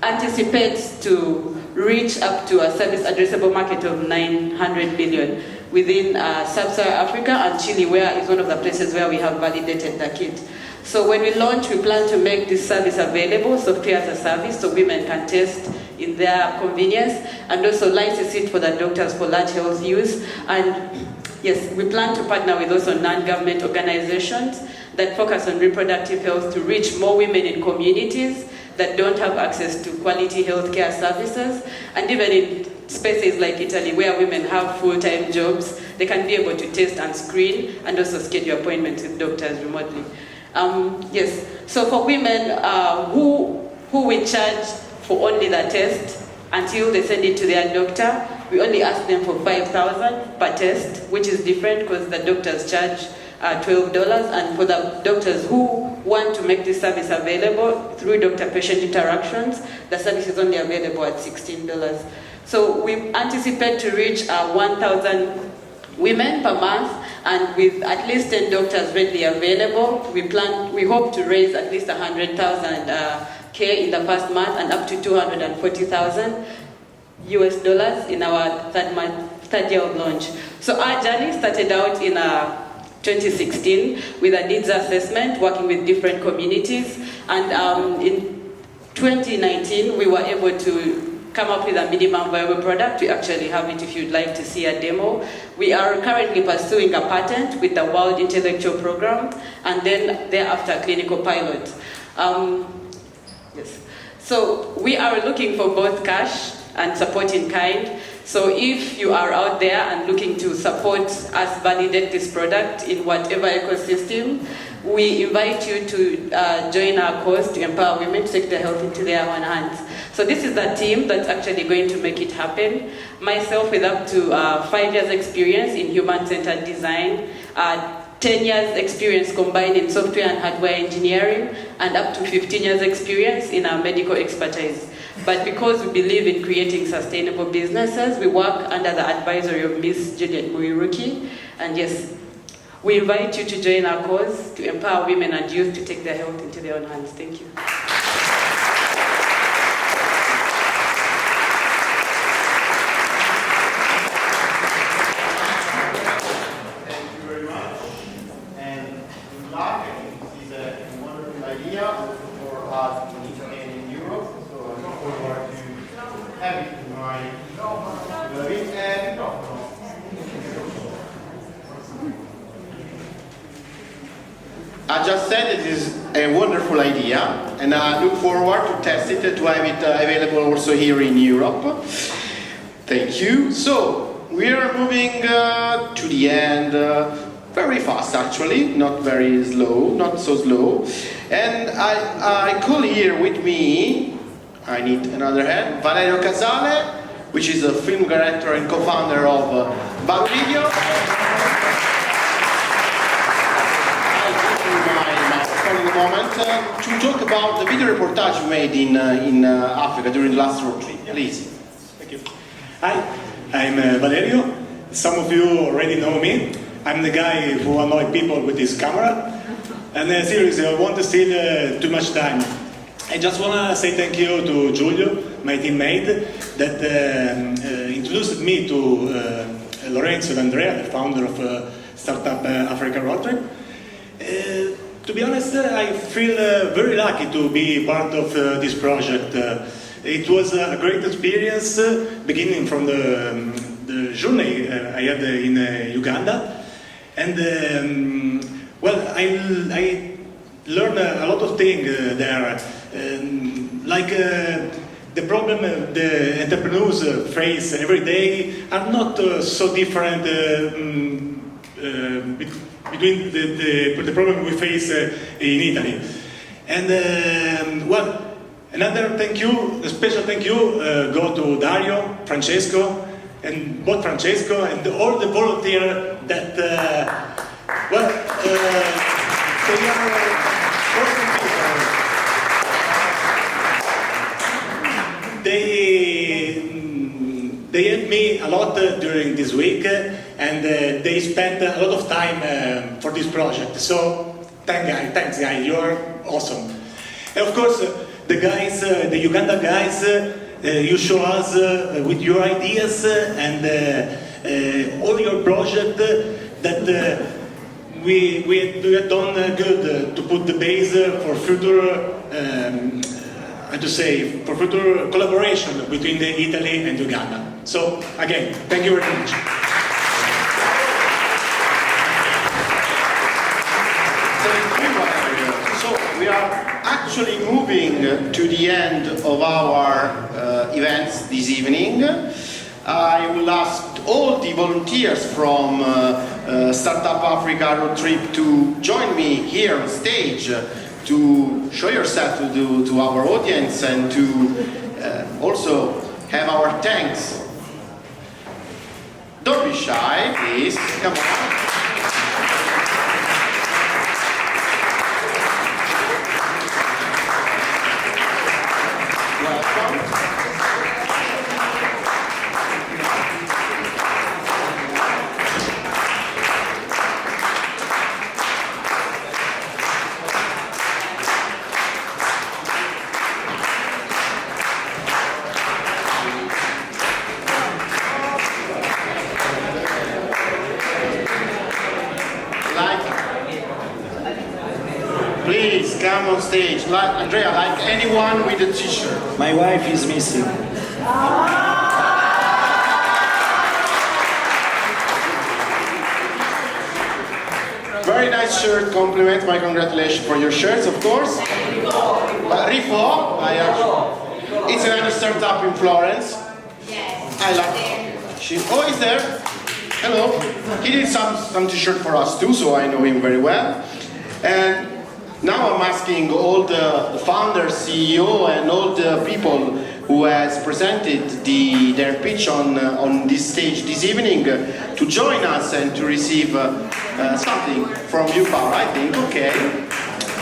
S16: anticipate to reach up to a service addressable market of 900 billion within sub-Saharan Africa and Chile, where is one of the places where we have validated the kit. So when we launch, we plan to make this service available, software as a service, so women can test in their convenience, and also license it for the doctors for large health use. And yes, we plan to partner with also non-government organizations that focus on reproductive health to reach more women in communities that don't have access to quality healthcare services. And even in spaces like Italy, where women have full-time jobs, they can be able to test and screen and also schedule appointments with doctors remotely. Yes, so for women who we charge for only the test until they send it to their doctor, we only ask them for 5,000 per test, which is different because the doctors charge $12, and for the doctors who want to make this service available through doctor-patient interactions, the service is only available at $16. So we anticipate to reach 1,000 women per month, and with at least 10 doctors readily available, we hope to raise at least 100,000 K in the first month and up to 240,000 US dollars in our third year of launch. So our journey started out in 2016 with a needs assessment, working with different communities, and in 2019 we were able to come up with a minimum viable product. We actually have it if you'd like to see a demo. We are currently pursuing a patent with the World Intellectual Program, and then thereafter clinical pilot. Yes. So we are looking for both cash and support in kind So if you are out there and looking to support us validate this product in whatever ecosystem, we invite you to join our cause to empower women to take their health into their own hands. So this is the team that's actually going to make it happen. Myself with up to 5 years experience in human-centered design, 10 years experience combined in software and hardware engineering, and up to 15 years experience in our medical expertise. But because we believe in creating sustainable businesses, we work under the advisory of Ms. Juliet Muiruki. And yes, we invite you to join our cause to empower women and youth to take their health into their own hands. Thank you.
S1: I just said it is a wonderful idea, and I look forward to test it, to have it available also here in Europe. Thank you. So, we are moving to the end very fast actually, not very slow, not so slow. And I call here with me, I need another hand, Valerio Casale, which is a film director and co-founder of Bug Video. In a moment to talk about the video reportage we made in Africa during the last road trip. Please.
S17: Thank you. Hi, I'm Valerio. Some of you already know me. I'm the guy who annoys people with his camera. And seriously, I won't steal too much time. I just want to say thank you to Giulio, my teammate, that introduced me to Lorenzo and Andrea, the founder of Startup Africa Roadtrip. To be honest, I feel very lucky to be part of this project. It was a great experience, beginning from the journey I had in Uganda. And, well, I learned a lot of things there, like the problem the entrepreneurs face every day are not so different between the problem we face in Italy. And well, another thank you, a special thank you go to Dario, Francesco, and both Francesco and all the volunteers that, well, they are working people. They helped me a lot during this week, and they spent a lot of time for this project. So, thanks guys, you are awesome. And of course, the guys, the Uganda guys, you show us with your ideas and all your project that we have done good to put the base for future, for future collaboration between Italy and Uganda. So, again, thank you very much.
S1: So, we are actually moving to the end of our events this evening. I will ask all the volunteers from Startup Africa Roadtrip to join me here on stage to show yourself to our audience and to also have our thanks. Don't be shy, please. Come on. Welcome. Please come on stage. Like Andrea, like anyone with a t-shirt.
S4: My wife is missing.
S1: Very nice shirt, compliment, my congratulations for your shirts, of course. Rifo, it's another startup in Florence.
S5: Yes.
S1: I like. Oh, he's there. Hello. He did some t-shirt for us too, so I know him very well. And now I'm asking all the founders, CEO, and all the people who has presented their pitch on this stage this evening to join us and to receive something from you, Paolo, I think. Okay.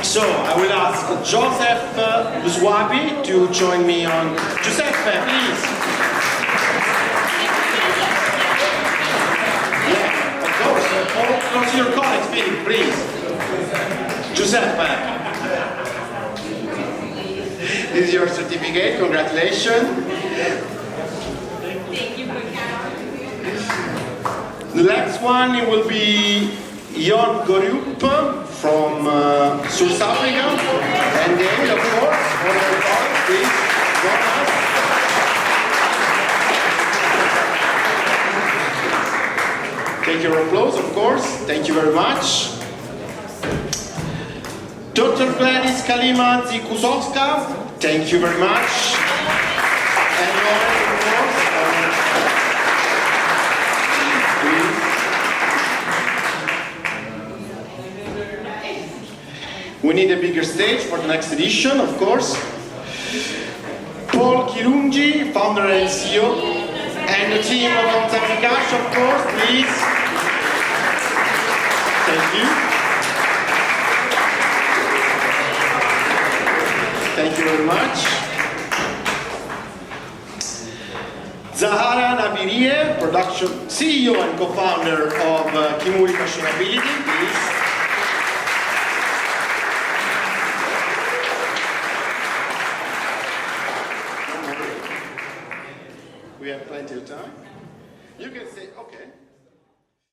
S1: So I will ask Joseph Buswabi to join me on. Giuseppe, please. Yeah, of course. Close your colleagues, please. Giuseppe. This is your certificate. Congratulations.
S5: Thank you for coming.
S1: The next one it will be Jon Gorup from South Africa, and then, of course, all our colleagues, please join us. Take your applause, of course. Thank you very much. Dr. Gladys Kalima Zikusowska, thank you very much. And Lauren, of course. We need a bigger stage for the next edition, of course. Paul Kirungi, founder and CEO, and the team of Zofi Cash, of course, please. Thank you. Thank you very much. Zahara Nabirie, production CEO and co-founder of Kimuri Fashionability, please. We have plenty of time. You can say, okay.